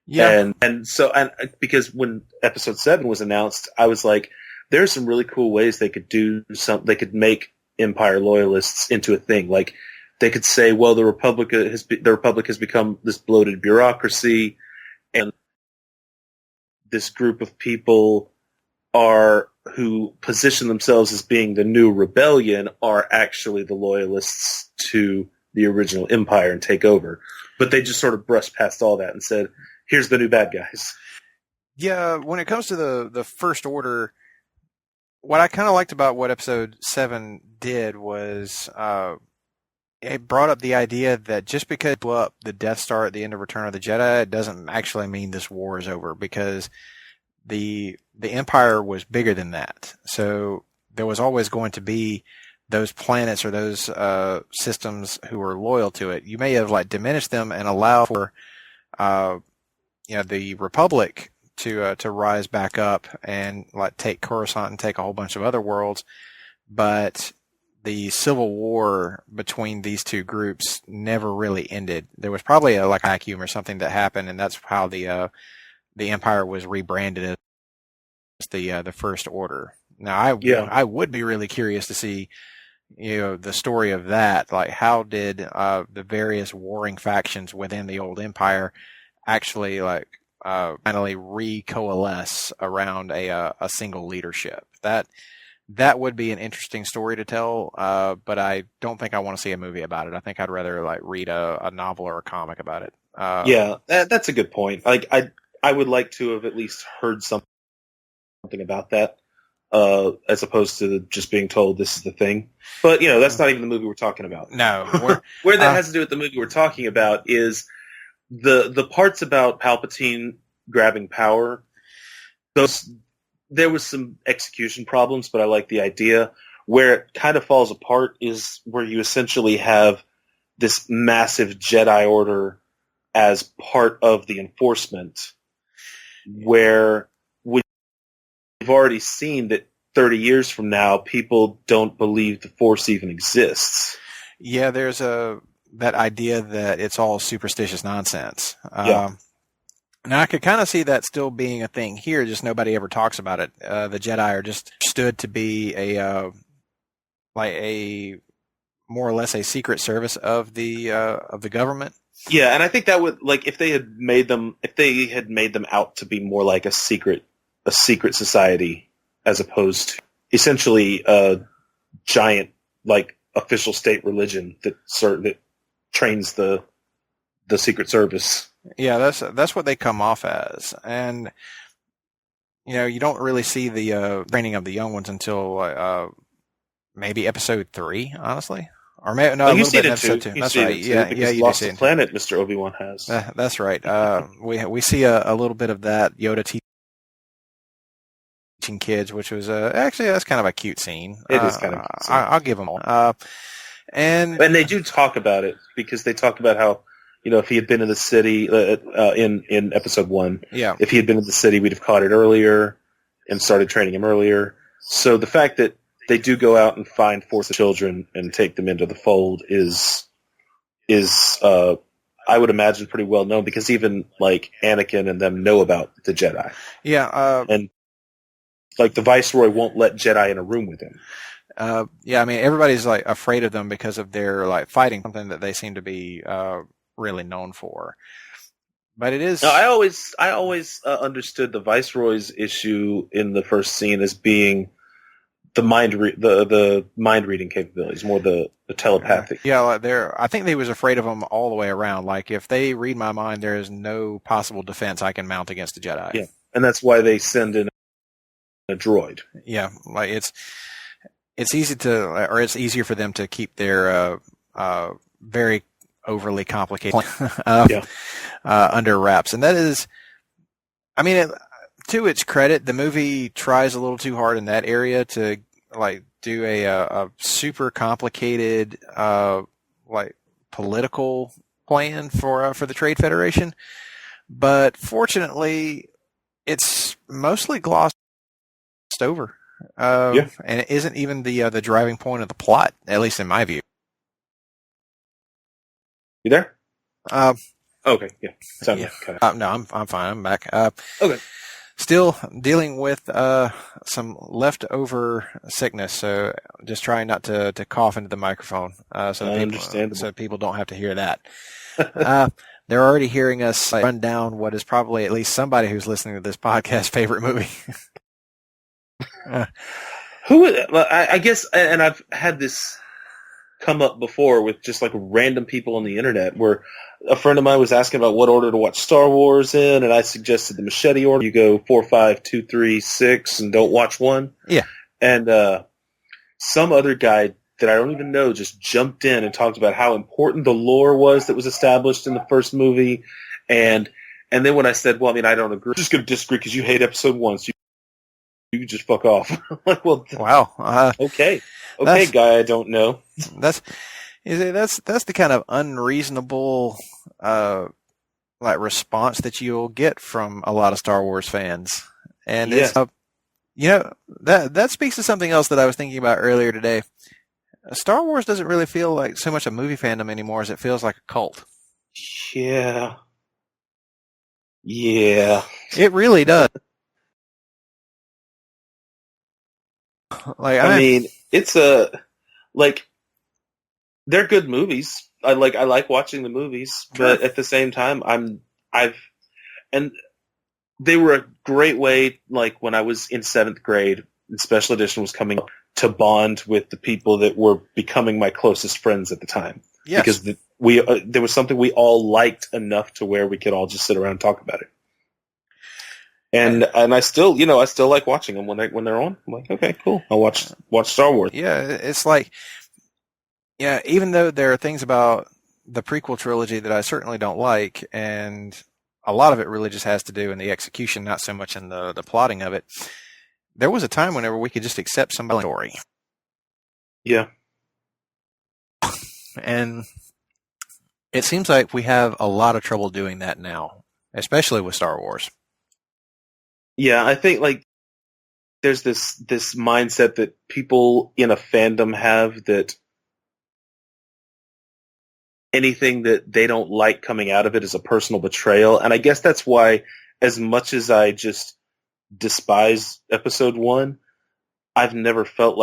Speaker 5: Yeah, and so because when episode 7 was announced, I was like, "There's some really cool ways they could do something. They could make Empire loyalists into a thing. Like they could say, well, the Republic has become this bloated bureaucracy, and this group of people who position themselves as being the new rebellion are actually the loyalists to the original Empire and take over." But they just sort of brushed past all that and said, "Here's the new bad guys."
Speaker 4: Yeah, when it comes to the First Order, what I kind of liked about what episode 7 did was it brought up the idea that just because it blew up the Death Star at the end of Return of the Jedi, it doesn't actually mean this war is over, because the Empire was bigger than that. So there was always going to be those planets or those systems who were loyal to it. You may have like diminished them and allow for the Republic to rise back up and like take Coruscant and take a whole bunch of other worlds, but the civil war between these two groups never really ended. There was probably a vacuum or something that happened, and that's how the Empire was rebranded as the First Order. Now, I would be really curious to see, the story of that. Like, how did the various warring factions within the old Empire actually finally recoalesce around a single leadership? That would be an interesting story to tell, but I don't think I want to see a movie about it. I think I'd rather read a novel or a comic about it.
Speaker 5: That's a good point. Like, I would like to have at least heard something about that, as opposed to just being told this is the thing. But that's not even the movie we're talking about.
Speaker 4: No,
Speaker 5: where that has to do with the movie we're talking about is the parts about Palpatine grabbing power. There was some execution problems, but I like the idea. Where it kind of falls apart is where you essentially have this massive Jedi Order as part of the enforcement, where we've already seen that 30 years from now, people don't believe the Force even exists.
Speaker 4: Yeah, there's that idea that it's all superstitious nonsense. Now, I could kind of see that still being a thing here, just nobody ever talks about it. The Jedi are just stood to be a more or less a secret service of the government.
Speaker 5: Yeah, and I think that would if they had made them out to be more like a secret society as opposed to essentially a giant official state religion that trains the Secret Service.
Speaker 4: Yeah, that's what they come off as, and you don't really see the training of the young ones until maybe episode 3, honestly. Or maybe no, a little bit in episode 2. That's right. Yeah, you
Speaker 5: Lost
Speaker 4: do see
Speaker 5: the Planet, Mr. Obi-Wan has.
Speaker 4: That's right. We see a little bit of that Yoda teaching kids, which was actually that's kind of a cute scene.
Speaker 5: It is kind of cute scene.
Speaker 4: I'll give them all. And
Speaker 5: they do talk about it because they talk about how if he had been in the city in episode 1, if he had been in the city, we'd have caught it earlier and started training him earlier. So the fact that they do go out and find force children and take them into the fold is I would imagine pretty well known because even Anakin and them know about the Jedi.
Speaker 4: Yeah,
Speaker 5: and the Viceroy won't let Jedi in a room with him.
Speaker 4: Yeah, I mean everybody's afraid of them because of their fighting, something that they seem to be really known for. But it is.
Speaker 5: No, I always understood the Viceroy's issue in the first scene as being the mind reading capabilities, more the telepathic.
Speaker 4: Yeah, I think they was afraid of them all the way around. If they read my mind, there is no possible defense I can mount against a Jedi.
Speaker 5: Yeah, and that's why they send in a droid.
Speaker 4: Yeah, it's easy or it's easier for them to keep their very overly complicated under wraps, and that is, I mean, to its credit, the movie tries a little too hard in that area to do a super complicated political plan for the Trade Federation, but fortunately, it's mostly glossed over, and it isn't even the driving point of the plot, at least in my view.
Speaker 5: You there? Okay, yeah.
Speaker 4: No, I'm fine. I'm back.
Speaker 5: Okay.
Speaker 4: Still dealing with some leftover sickness, so just trying not to cough into the microphone, so people don't have to hear that. They're already hearing us run down what is probably at least somebody who's listening to this podcast favorite movie.
Speaker 5: I guess, and I've had this come up before with just random people on the internet where a friend of mine was asking about what order to watch Star Wars in, and I suggested the machete order. You go 4, 5, 2, 3, 6, and don't watch 1.
Speaker 4: Yeah.
Speaker 5: And some other guy that I don't even know just jumped in and talked about how important the lore was that was established in the first movie. And then when I said, well, I mean, I don't agree, I'm just going to disagree because you hate episode 1, so you just fuck off.
Speaker 4: Wow.
Speaker 5: Okay, guy I don't know.
Speaker 4: That's the kind of unreasonable response that you'll get from a lot of Star Wars fans, and it's that speaks to something else that I was thinking about earlier today. Star Wars doesn't really feel like so much a movie fandom anymore as it feels like a cult.
Speaker 5: Yeah, it
Speaker 4: really does.
Speaker 5: I mean, it's they're good movies. I like watching the movies, but at the same time, and they were a great way, when I was in 7th grade and Special Edition was coming up, to bond with the people that were becoming my closest friends at the time.
Speaker 4: Yes.
Speaker 5: Because there was something we all liked enough to where we could all just sit around and talk about it. And I still like watching them when they're on. I'm like, okay, cool. I'll watch Star Wars.
Speaker 4: Yeah, it's even though there are things about the prequel trilogy that I certainly don't like, and a lot of it really just has to do in the execution, not so much in the plotting of it. There was a time whenever we could just accept somebody's story.
Speaker 5: Yeah.
Speaker 4: And it seems like we have a lot of trouble doing that now, especially with Star Wars.
Speaker 5: Yeah, I think there's this mindset that people in a fandom have that anything that they don't like coming out of it is a personal betrayal. And I guess that's why, as much as I just despise episode 1, I've never felt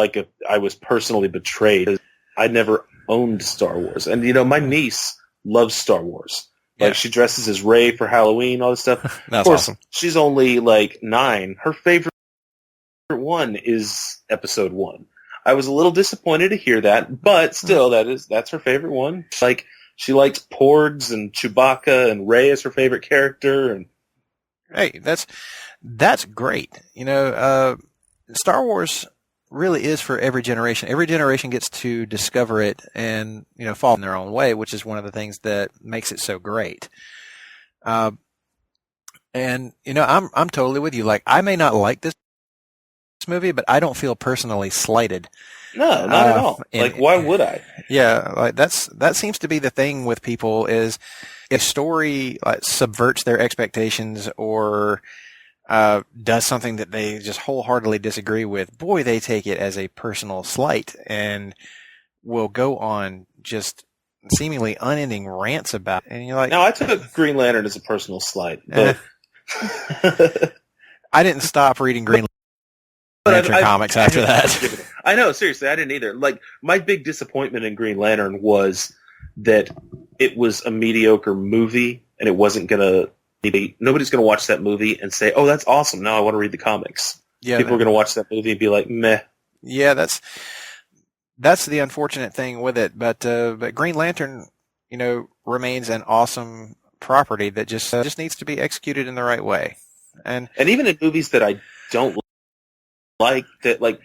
Speaker 5: I was personally betrayed. I never owned Star Wars. And, my niece loves Star Wars. Like,
Speaker 4: Yeah.
Speaker 5: she dresses as Rey for Halloween, all this stuff.
Speaker 4: That's
Speaker 5: Of course,
Speaker 4: awesome.
Speaker 5: she's only like 9. Her favorite one is Episode 1. I was a little disappointed to hear that, but still, that's her favorite one. Like, she likes Porgs and Chewbacca, and Rey is her favorite character. And
Speaker 4: Hey, that's great. Star Wars really is for every generation. Every generation gets to discover it and, fall in their own way, which is one of the things that makes it so great. I'm totally with you. Like, I may not like this movie, but I don't feel personally slighted.
Speaker 5: no, not at all. Like, why would I?
Speaker 4: Yeah, like that seems to be the thing with people is if story subverts their expectations or does something that they just wholeheartedly disagree with, boy, they take it as a personal slight and will go on just seemingly unending rants about it. And you're like,
Speaker 5: Now, I took Green Lantern as a personal slight, but
Speaker 4: I didn't stop reading Green Lantern comics after that.
Speaker 5: I know, seriously, I didn't either. Like, my big disappointment in Green Lantern was that it was a mediocre movie, and it wasn't gonna. Nobody's gonna watch that movie and say, "Oh, that's awesome! Now I want to read the comics."
Speaker 4: Yeah,
Speaker 5: People are gonna watch that movie and be like, "Meh."
Speaker 4: Yeah, that's the unfortunate thing with it. But Green Lantern, remains an awesome property that just needs to be executed in the right way. And
Speaker 5: even in movies that I don't like, that like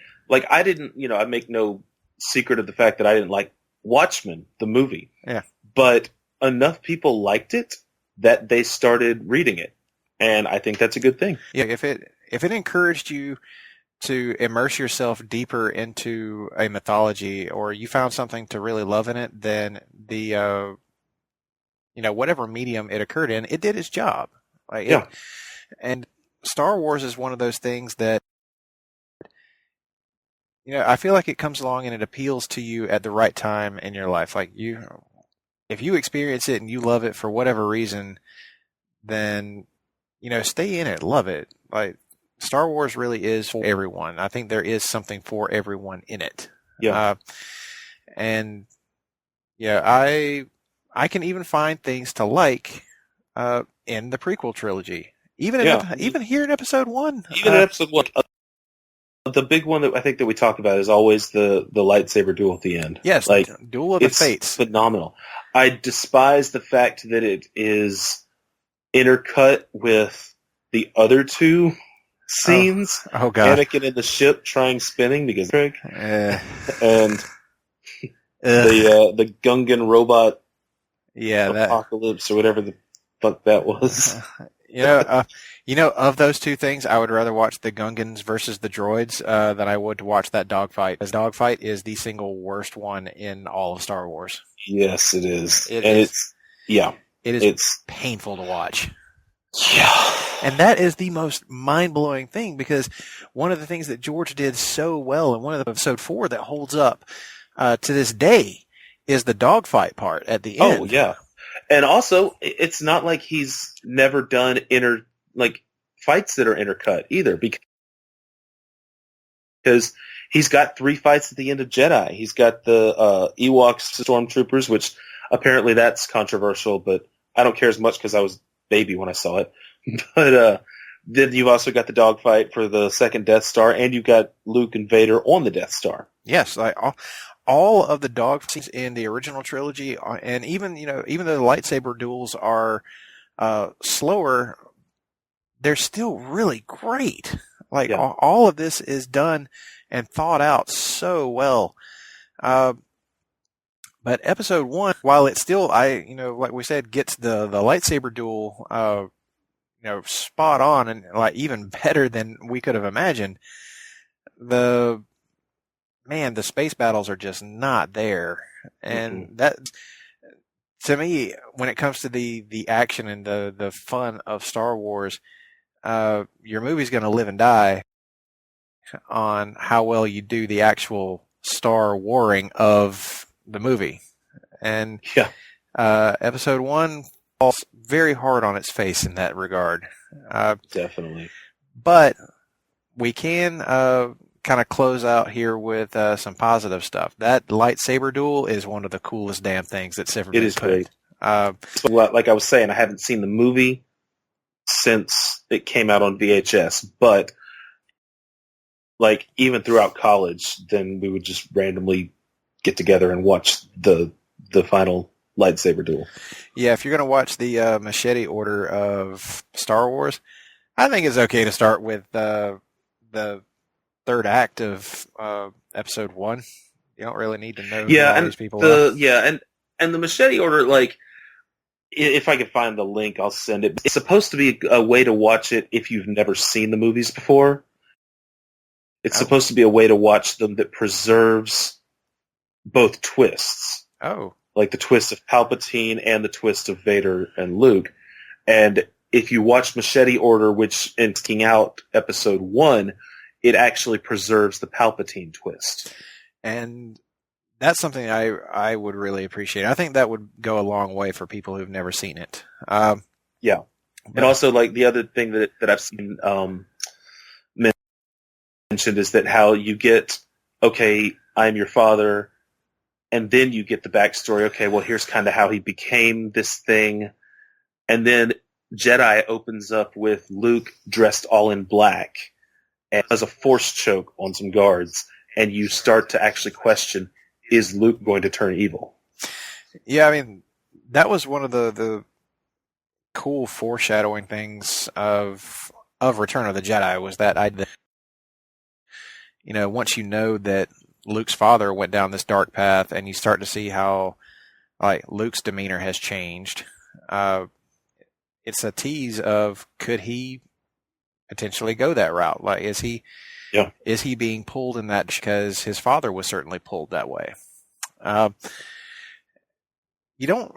Speaker 5: I didn't, I make no secret of the fact that I didn't like Watchmen, the movie.
Speaker 4: Yeah.
Speaker 5: But enough people liked it that they started reading it, and I think that's a good thing.
Speaker 4: yeah, if it encouraged you to immerse yourself deeper into a mythology, or you found something to really love in it, then the whatever medium it occurred in, it did its job. And Star Wars is one of those things that I feel like it comes along and it appeals to you at the right time in your life. Like, if you experience it and you love it for whatever reason, then stay in it, love it. Like, Star Wars really is for everyone. I think there is something for everyone in it.
Speaker 5: Yeah.
Speaker 4: I can even find things to like in the prequel trilogy. Even here in Episode 1.
Speaker 5: Even in Episode 1. The big one that I think that we talk about is always the lightsaber duel at the end.
Speaker 4: Yes,
Speaker 5: like,
Speaker 4: Duel of the
Speaker 5: it's
Speaker 4: Fates.
Speaker 5: phenomenal. I despise the fact that it is intercut with the other two scenes.
Speaker 4: Oh God.
Speaker 5: Anakin in the ship trying spinning because and
Speaker 4: Ugh.
Speaker 5: the Gungan robot
Speaker 4: Yeah, that.
Speaker 5: apocalypse or whatever the fuck that was.
Speaker 4: Of those two things, I would rather watch the Gungans versus the droids than I would to watch that dogfight. Because dogfight is the single worst one in all of Star Wars.
Speaker 5: Yes, it is.
Speaker 4: It is
Speaker 5: It's
Speaker 4: painful to watch.
Speaker 5: yeah.
Speaker 4: And that is the most mind-blowing thing, because one of the things that George did so well in one of the Episode 4 that holds up to this day is the dogfight part at the end.
Speaker 5: Oh, yeah. And also, it's not like he's never done fights that are intercut either, because he's got 3 fights at the end of Jedi. He's got the Ewoks stormtroopers, which apparently that's controversial, but I don't care as much because I was a baby when I saw it. But then you've also got the dogfight for the second Death Star, and you've got Luke and Vader on the Death Star.
Speaker 4: Yes, all of the dog fights in the original trilogy, and even though the lightsaber duels are slower, they're still really great. Like, all of this is done and thought out so well. But Episode 1, while it still, like we said, gets the lightsaber duel, spot on and like even better than we could have imagined, the space battles are just not there. And that, to me, when it comes to the action and the fun of Star Wars, your movie's going to live and die on how well you do the actual Star Warring of the movie. And Episode 1 falls very hard on its face in that regard.
Speaker 5: Definitely.
Speaker 4: But we can kind of close out here with some positive stuff. That lightsaber duel is one of the coolest damn things that's ever been put.
Speaker 5: Great. But like I was saying, I haven't seen the movie since it came out on VHS, but like even throughout college, then we would just randomly get together and watch the final lightsaber duel.
Speaker 4: Yeah, if you're going to watch the machete order of Star Wars, I think it's okay to start with the third act of Episode 1. You don't really need to know who all these people are.
Speaker 5: Yeah, and the machete order, like, if I can find the link, I'll send it. It's supposed to be a way to watch it if you've never seen the movies before. It's supposed to be a way to watch them that preserves both twists.
Speaker 4: Oh.
Speaker 5: Like the twist of Palpatine and the twist of Vader and Luke. And if you watch Machete Order, which in taking out Episode 1, it actually preserves the Palpatine twist.
Speaker 4: And that's something I would really appreciate. I think that would go a long way for people who've never seen it.
Speaker 5: Yeah. And also, like, the other thing that I've seen mentioned is that how you get, okay, I'm your father, and then you get the backstory, okay, well, here's kind of how he became this thing. And then Jedi opens up with Luke dressed all in black and has a force choke on some guards, and you start to actually question, is Luke going to turn evil?
Speaker 4: Yeah, I mean, that was one of the cool foreshadowing things of Return of the Jedi, was that once you know that Luke's father went down this dark path, and you start to see how like Luke's demeanor has changed. It's a tease of, could he potentially go that route? Like, is he being pulled in that because his father was certainly pulled that way? You don't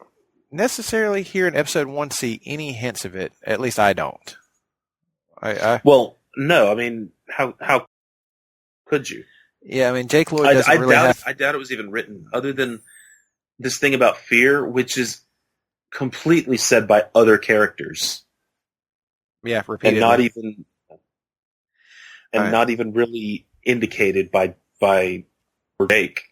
Speaker 4: necessarily hear in Episode 1 see any hints of it. At least I don't.
Speaker 5: Well, no. I mean, how could you?
Speaker 4: Yeah, I mean, Jake Lloyd doesn't really have...
Speaker 5: I doubt it was even written, other than this thing about fear, which is completely said by other characters.
Speaker 4: Yeah, repeatedly.
Speaker 5: Not even really indicated by Jake,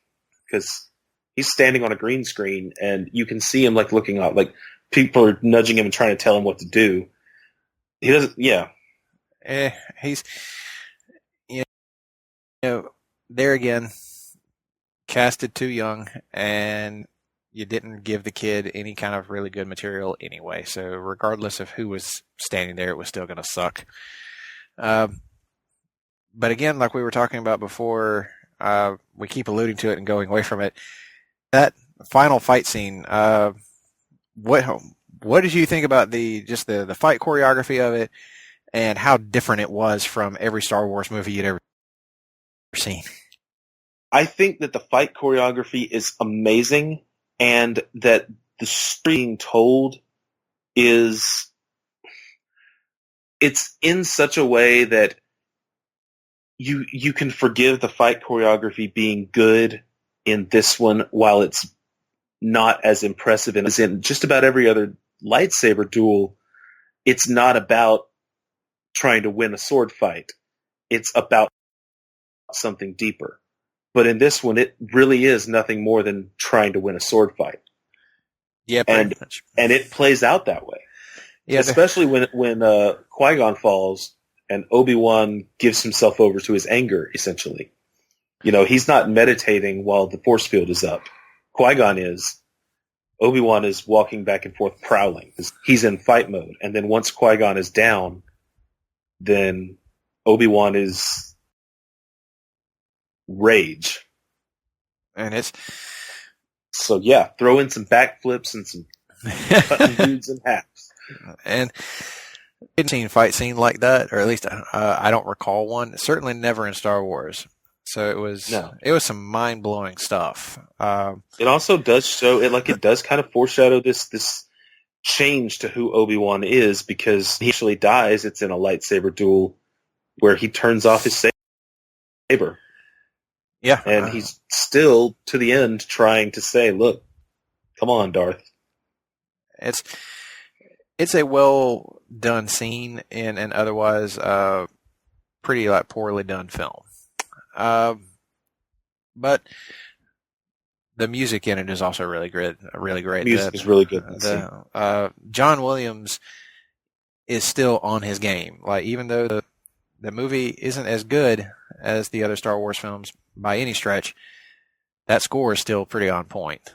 Speaker 5: because he's standing on a green screen, and you can see him like looking up, like people are nudging him and trying to tell him what to do. He doesn't. Yeah.
Speaker 4: He's, there again, casted too young, and you didn't give the kid any kind of really good material anyway. So regardless of who was standing there, it was still going to suck. But again, like we were talking about before, we keep alluding to it and going away from it. That final fight scene, what did you think about the fight choreography of it, and how different it was from every Star Wars movie you'd ever seen?
Speaker 5: I think that the fight choreography is amazing, and that the story being told it's in such a way that you can forgive the fight choreography being good in this one, while it's not as impressive as in just about every other lightsaber duel. It's not about trying to win a sword fight. It's about something deeper. But in this one, it really is nothing more than trying to win a sword fight.
Speaker 4: Yeah,
Speaker 5: and it plays out that way. Yeah, especially when Qui-Gon falls and Obi-Wan gives himself over to his anger, essentially. He's not meditating while the force field is up. Qui-Gon is. Obi-Wan is walking back and forth prowling. He's in fight mode. And then once Qui-Gon is down, then Obi-Wan is rage.
Speaker 4: And it's...
Speaker 5: So yeah, throw in some backflips and some cutting dudes in half. And
Speaker 4: I didn't see a fight scene like that, or at least I don't recall one. Certainly never in Star Wars. So it was some mind-blowing stuff.
Speaker 5: It also does show it, like it does kind of foreshadow this change to who Obi-Wan is, because he actually dies. It's in a lightsaber duel where he turns off his saber.
Speaker 4: Yeah.
Speaker 5: And he's still, to the end, trying to say, look, come on, Darth.
Speaker 4: It's a well done scene in an otherwise pretty poorly done film. But the music in it is also really great. Really great.
Speaker 5: Music is really good. in that scene.
Speaker 4: John Williams is still on his game. Like, even though the movie isn't as good as the other Star Wars films by any stretch, that score is still pretty on point.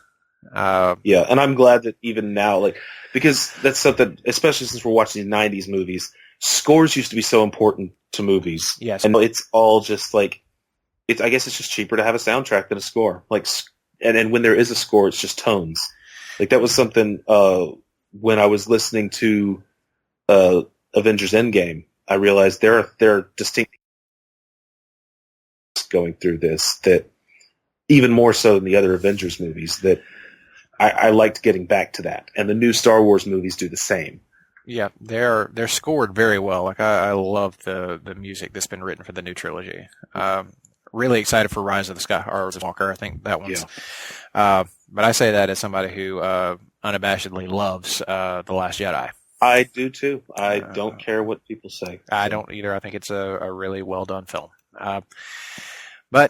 Speaker 5: Yeah, and I'm glad that even now, like, because that's something, especially since we're watching these 90s movies, scores used to be so important to movies.
Speaker 4: Yes.
Speaker 5: And it's all just like, I guess it's just cheaper to have a soundtrack than a score. Like, and when there is a score, it's just tones. Like, that was something when I was listening to Avengers Endgame, I realized there are distinct going through this that even more so than the other Avengers movies that I liked getting back to that. And the new Star Wars movies do the same.
Speaker 4: Yeah, they're scored very well. Like, I love the music that's been written for the new trilogy. Really excited for Rise of the Skywalker. I think that one's.
Speaker 5: Yeah.
Speaker 4: But I say that as somebody who unabashedly loves The Last Jedi.
Speaker 5: I do too. I don't care what people say.
Speaker 4: I don't either. I think it's a really well done film. But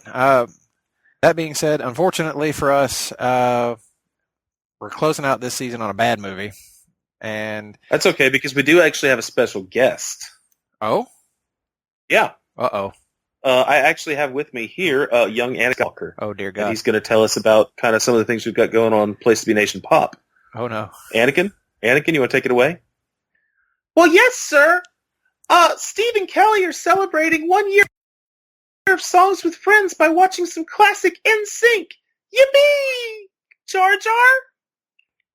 Speaker 4: that being said, unfortunately for us, we're closing out this season on a bad movie, and
Speaker 5: that's okay because we do actually have a special guest.
Speaker 4: Oh,
Speaker 5: yeah.
Speaker 4: Uh-oh.
Speaker 5: I actually have with me here young Anakin Walker.
Speaker 4: Oh, dear God.
Speaker 5: And he's going to tell us about kind of some of the things we've got going on Place to Be Nation Pop.
Speaker 4: Oh, no.
Speaker 5: Anakin, you want to take it away? Well, yes, sir. Steve and Kelly are celebrating 1 year of Songs with Friends by watching some classic NSYNC. Yippee! Jar Jar?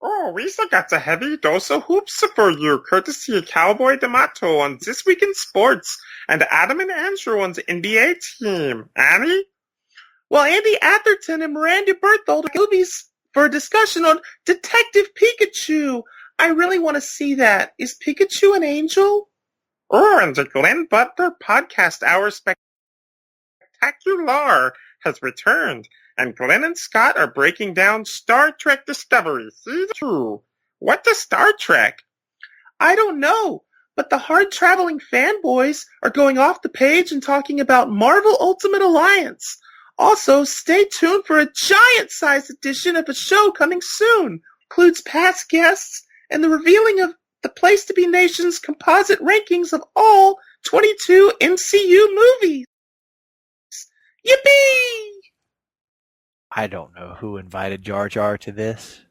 Speaker 6: Oh, we still got a heavy dose of hoops for you, courtesy of Cowboy D'Amato on This Week in Sports and Adam and Andrew on the NBA team. Annie?
Speaker 5: Well, Andy Atherton and Miranda Berthold are movies for a discussion on Detective Pikachu. I really want to see that. Is Pikachu an angel?
Speaker 6: Oh, and the Glenn Butler Podcast Hour Spectacular has returned, and Glenn and Scott are breaking down Star Trek Discovery Season 2. What the Star Trek?
Speaker 5: I don't know, but the hard-traveling fanboys are going off the page and talking about Marvel Ultimate Alliance. Also, stay tuned for a giant-sized edition of a show coming soon. Includes past guests and the revealing of the Place to Be Nation's composite rankings of all 22 MCU movies. Yippee!
Speaker 4: I don't know who invited Jar Jar to this.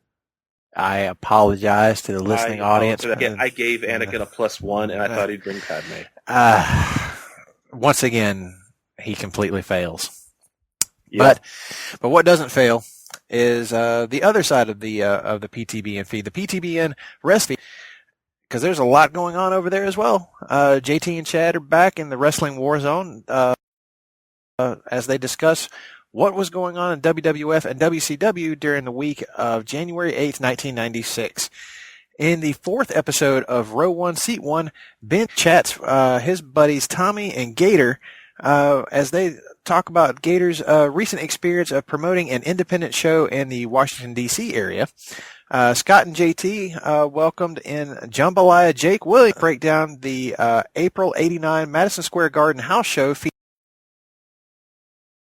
Speaker 4: I apologize to the listening audience.
Speaker 5: I gave Anakin a +1, and I thought he'd bring Padme.
Speaker 4: Once again, he completely fails.
Speaker 5: Yep.
Speaker 4: But what doesn't fail is the other side of the PTBN feed, the PTBN rest feed, because there's a lot going on over there as well. JT and Chad are back in the Wrestling War Zone as they discuss what was going on in WWF and WCW during the week of January 8th, 1996. In the fourth episode of Row 1, Seat 1, Ben chats his buddies Tommy and Gator as they talk about Gator's recent experience of promoting an independent show in the Washington, D.C. area. Scott and JT welcomed in Jambalaya Jake Williams to break down the April 89 Madison Square Garden house show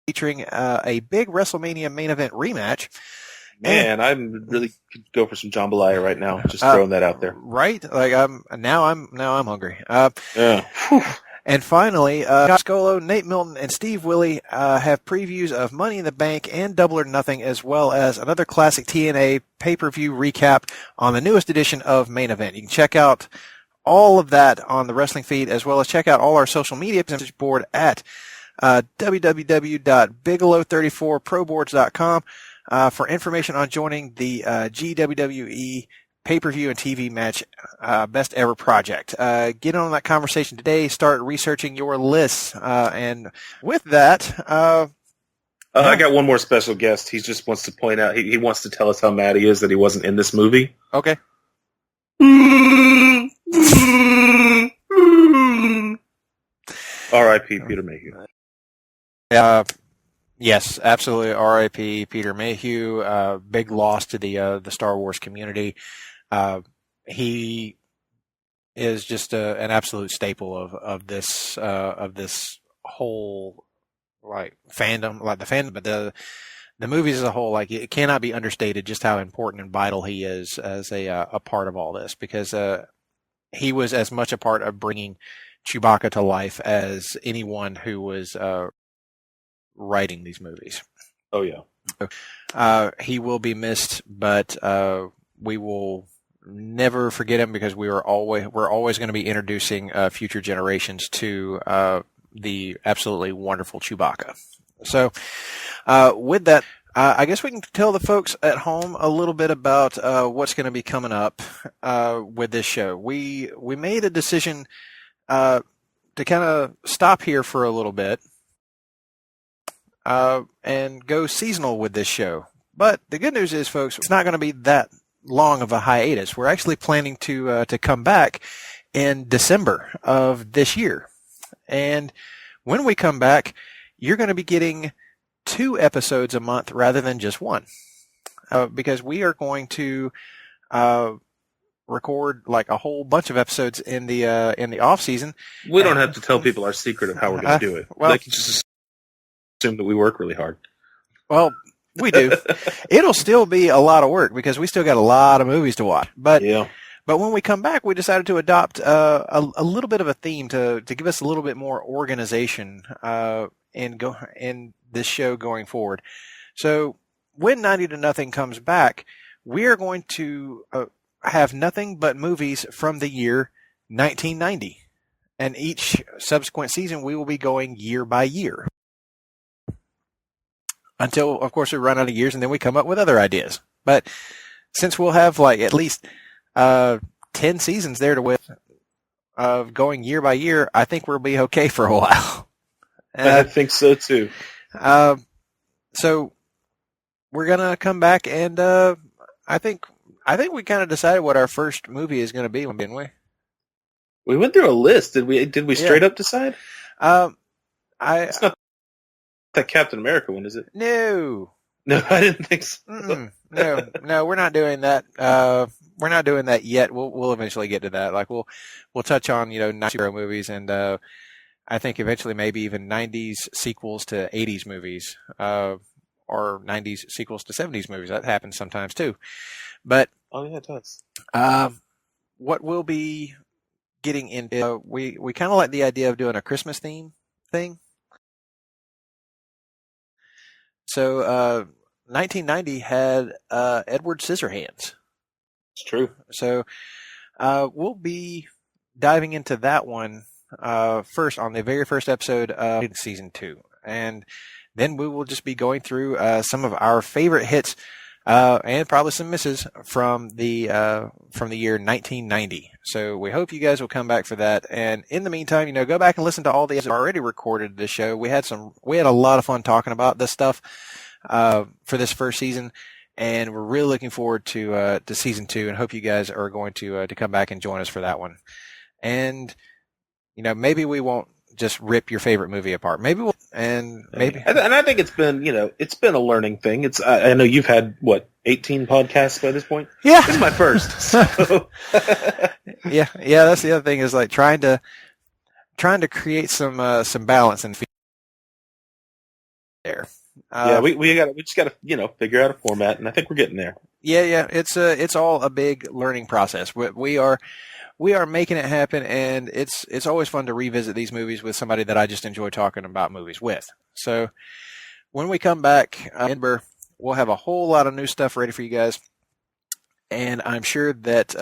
Speaker 4: featuring a big WrestleMania main event rematch.
Speaker 5: Man, I really could go for some jambalaya right now. Just throwing that out there.
Speaker 4: Right? Like I'm hungry.
Speaker 5: Yeah.
Speaker 4: And finally, Scott Scolo, Nate Milton, and Steve Willie have previews of Money in the Bank and Double or Nothing, as well as another classic TNA pay-per-view recap on the newest edition of Main Event. You can check out all of that on the wrestling feed, as well as check out all our social media message board at www.bigelow34proboards.com for information on joining the GWWE pay-per-view and TV match best ever project. Get on that conversation today. Start researching your lists. And with that,
Speaker 5: I got one more special guest. He just wants to point out, he wants to tell us how mad he is that he wasn't in this movie.
Speaker 4: Okay.
Speaker 5: R.I.P. Peter Mayhew.
Speaker 4: Yes, absolutely. R.I.P. Peter Mayhew. Big loss to the Star Wars community. He is just an absolute staple of this whole like fandom, like the fandom, but the movies as a whole, like it cannot be understated just how important and vital he is as a part of all this, because he was as much a part of bringing Chewbacca to life as anyone who was writing these movies.
Speaker 5: Oh yeah.
Speaker 4: He will be missed, but we will never forget him, because we're always going to be introducing future generations to the absolutely wonderful Chewbacca. So, with that, I guess we can tell the folks at home a little bit about what's going to be coming up with this show. We made a decision to kind of stop here for a little bit and go seasonal with this show. But the good news is, folks, it's not going to be that long of a hiatus. We're actually planning to come back in December of this year. And when we come back, you're going to be getting 2 episodes a month rather than just 1, because we are going to record like a whole bunch of episodes in the off season.
Speaker 5: We don't have to tell people our secret of how we're going to do it.
Speaker 4: Well,
Speaker 5: they can just assume that we work really hard.
Speaker 4: Well, we do. It'll still be a lot of work because we still got a lot of movies to watch. But
Speaker 5: Yeah.
Speaker 4: But when we come back, we decided to adopt a little bit of a theme to give us a little bit more organization in this show going forward. So when 90 to Nothing comes back, we are going to have nothing but movies from the year 1990. And each subsequent season, we will be going year by year. Until, of course, we run out of years, and then we come up with other ideas. But since we'll have like at least 10 seasons there to with of going year by year, I think we'll be okay for a while.
Speaker 5: I think so too.
Speaker 4: So we're gonna come back, and I think we kind of decided what our first movie is going to be, didn't we?
Speaker 5: We went through a list. Did we straight up decide? It's not that Captain America one, is it?
Speaker 4: No,
Speaker 5: I didn't think so.
Speaker 4: No, we're not doing that. We're not doing that yet. We'll eventually get to that. Like we'll touch on 90s superhero movies, and I think eventually maybe even 90s sequels to 80s movies, or 90s sequels to 70s movies. That happens sometimes too. But
Speaker 5: Oh yeah, it does.
Speaker 4: what we'll be getting into, we kind of like the idea of doing a Christmas theme thing. So 1990 had Edward Scissorhands.
Speaker 5: It's true.
Speaker 4: So we'll be diving into that one first on the very first episode of season 2, and then we will just be going through some of our favorite hits and probably some misses from the year 1990. So we hope you guys will come back for that. And in the meantime, go back and listen to all the episodes already recorded this show. We had a lot of fun talking about this stuff for this first season. And we're really looking forward to season 2, and hope you guys are going to come back and join us for that one. And maybe we won't just rip your favorite movie apart. Maybe we'll, and
Speaker 5: I think it's been it's been a learning thing. It's I know you've had 18 podcasts by this point.
Speaker 4: Yeah,
Speaker 5: this is my first. So.
Speaker 4: yeah. That's the other thing, is like trying to create some balance and there.
Speaker 5: We just got to figure out a format, and I think we're getting there.
Speaker 4: Yeah. It's all a big learning process. We are making it happen, and it's always fun to revisit these movies with somebody that I just enjoy talking about movies with. So when we come back, we'll have a whole lot of new stuff ready for you guys, and I'm sure that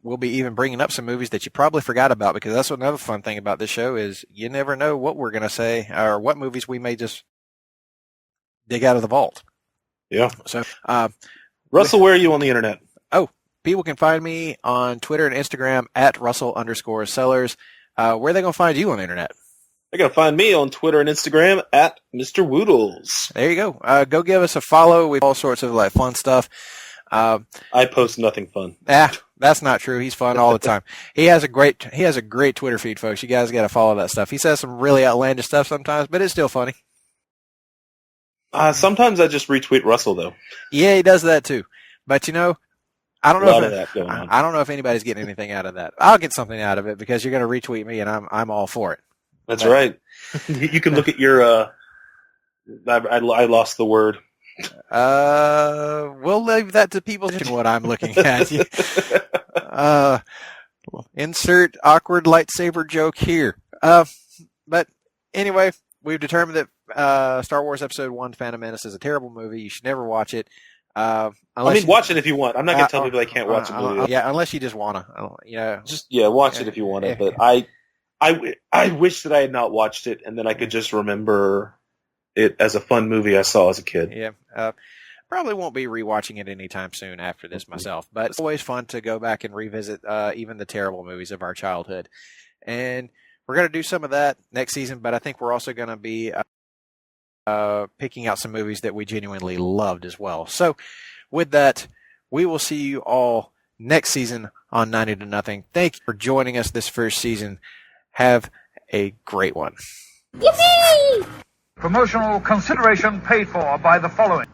Speaker 4: we'll be even bringing up some movies that you probably forgot about, because that's another fun thing about this show is you never know what we're going to say or what movies we may just dig out of the vault.
Speaker 5: Yeah.
Speaker 4: So,
Speaker 5: Russell, where are you on the internet?
Speaker 4: People can find me on Twitter and Instagram at Russell_Sellers. Where are they going to find you on the internet?
Speaker 5: They're going to find me on Twitter and Instagram at Mr. Woodles.
Speaker 4: There you go. Go give us a follow. We have all sorts of fun stuff.
Speaker 5: I post nothing fun.
Speaker 4: That's not true. He's fun all the time. He has a great Twitter feed, folks. You guys got to follow that stuff. He says some really outlandish stuff sometimes, but it's still funny.
Speaker 5: Sometimes I just retweet Russell, though.
Speaker 4: Yeah, he does that too. But I don't know if anybody's getting anything out of that. I'll get something out of it because you're going to retweet me, and I'm all for it.
Speaker 5: That's right. You can look at your. I lost the word.
Speaker 4: We'll leave that to people what I'm looking at. Insert awkward lightsaber joke here. But anyway, we've determined that Star Wars Episode 1 Phantom Menace is a terrible movie. You should never watch it.
Speaker 5: Watch it if you want. I'm not going to tell people they can't watch a movie.
Speaker 4: Yeah, unless you just want to.
Speaker 5: Watch it if you want to. But I wish that I had not watched it, and then I could just remember it as a fun movie I saw as a kid.
Speaker 4: Yeah. Probably won't be rewatching it anytime soon after this myself, but it's always fun to go back and revisit even the terrible movies of our childhood. And we're going to do some of that next season, but I think we're also going to be picking out some movies that we genuinely loved as well. So with that, we will see you all next season on 90 to Nothing. Thank you for joining us this first season. Have a great one.
Speaker 3: Yippee!
Speaker 7: Promotional consideration paid for by the following.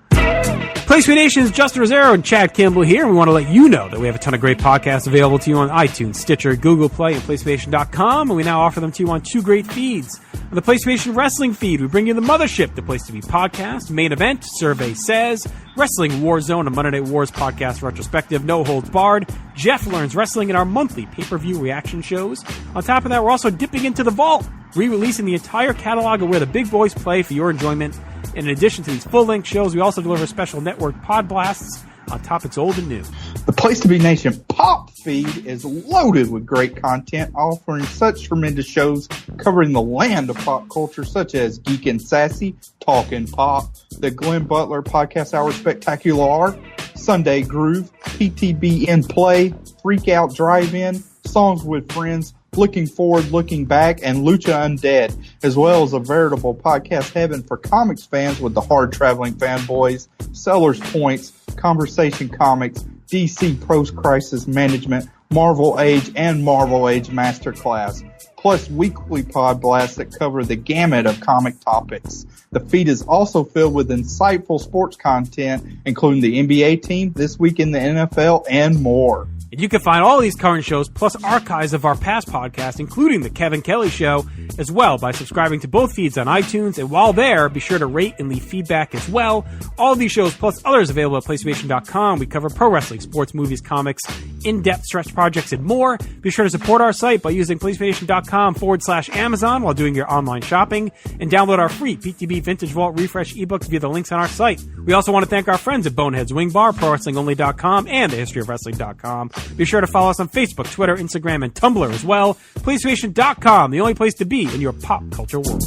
Speaker 8: PlayStation Nation's Justin Rosero and Chad Kimball here. We want to let you know that we have a ton of great podcasts available to you on iTunes, Stitcher, Google Play, and PlayStation.com, and we now offer them to you on 2 great feeds. On the PlayStation Wrestling feed, we bring you the Mothership, the Place to Be podcast, Main Event, Survey Says, Wrestling Warzone, a Monday Night Wars podcast retrospective, No Holds Barred, Jeff Learns Wrestling, and our monthly pay-per-view reaction shows. On top of that, we're also dipping into the vault, re-releasing the entire catalog of where the big boys play for your enjoyment. And in addition to these full-length shows, we also deliver special network pod blasts on topics old and new.
Speaker 9: The Place to Be Nation Pop feed is loaded with great content, offering such tremendous shows covering the land of pop culture, such as Geek and Sassy, Talkin' Pop, the Glenn Butler Podcast Hour Spectacular, Sunday Groove, PTB in Play, Freak Out Drive-In, Songs with Friends, Looking Forward, Looking Back, and Lucha Undead, as well as a veritable podcast heaven for comics fans with the hard-traveling fanboys, Sellers Points, Conversation Comics, DC Post-Crisis Management, Marvel Age, and Marvel Age Masterclass, plus weekly pod blasts that cover the gamut of comic topics. The feed is also filled with insightful sports content, including the NBA team, This Week in the NFL, and more.
Speaker 8: And you can find all these current shows, plus archives of our past podcasts, including The Kevin Kelly Show, as well by subscribing to both feeds on iTunes. And while there, be sure to rate and leave feedback as well. All of these shows, plus others available at PlayStation.com. We cover pro wrestling, sports, movies, comics, in-depth stretch projects, and more. Be sure to support our site by using PlayStation.com/Amazon while doing your online shopping. And download our free PTB Vintage Vault Refresh ebooks via the links on our site. We also want to thank our friends at Boneheads Wing Bar, ProWrestlingOnly.com, and TheHistoryOfWrestling.com. Be sure to follow us on Facebook, Twitter, Instagram, and Tumblr as well. PlayStation.com, the only place to be in your pop culture world.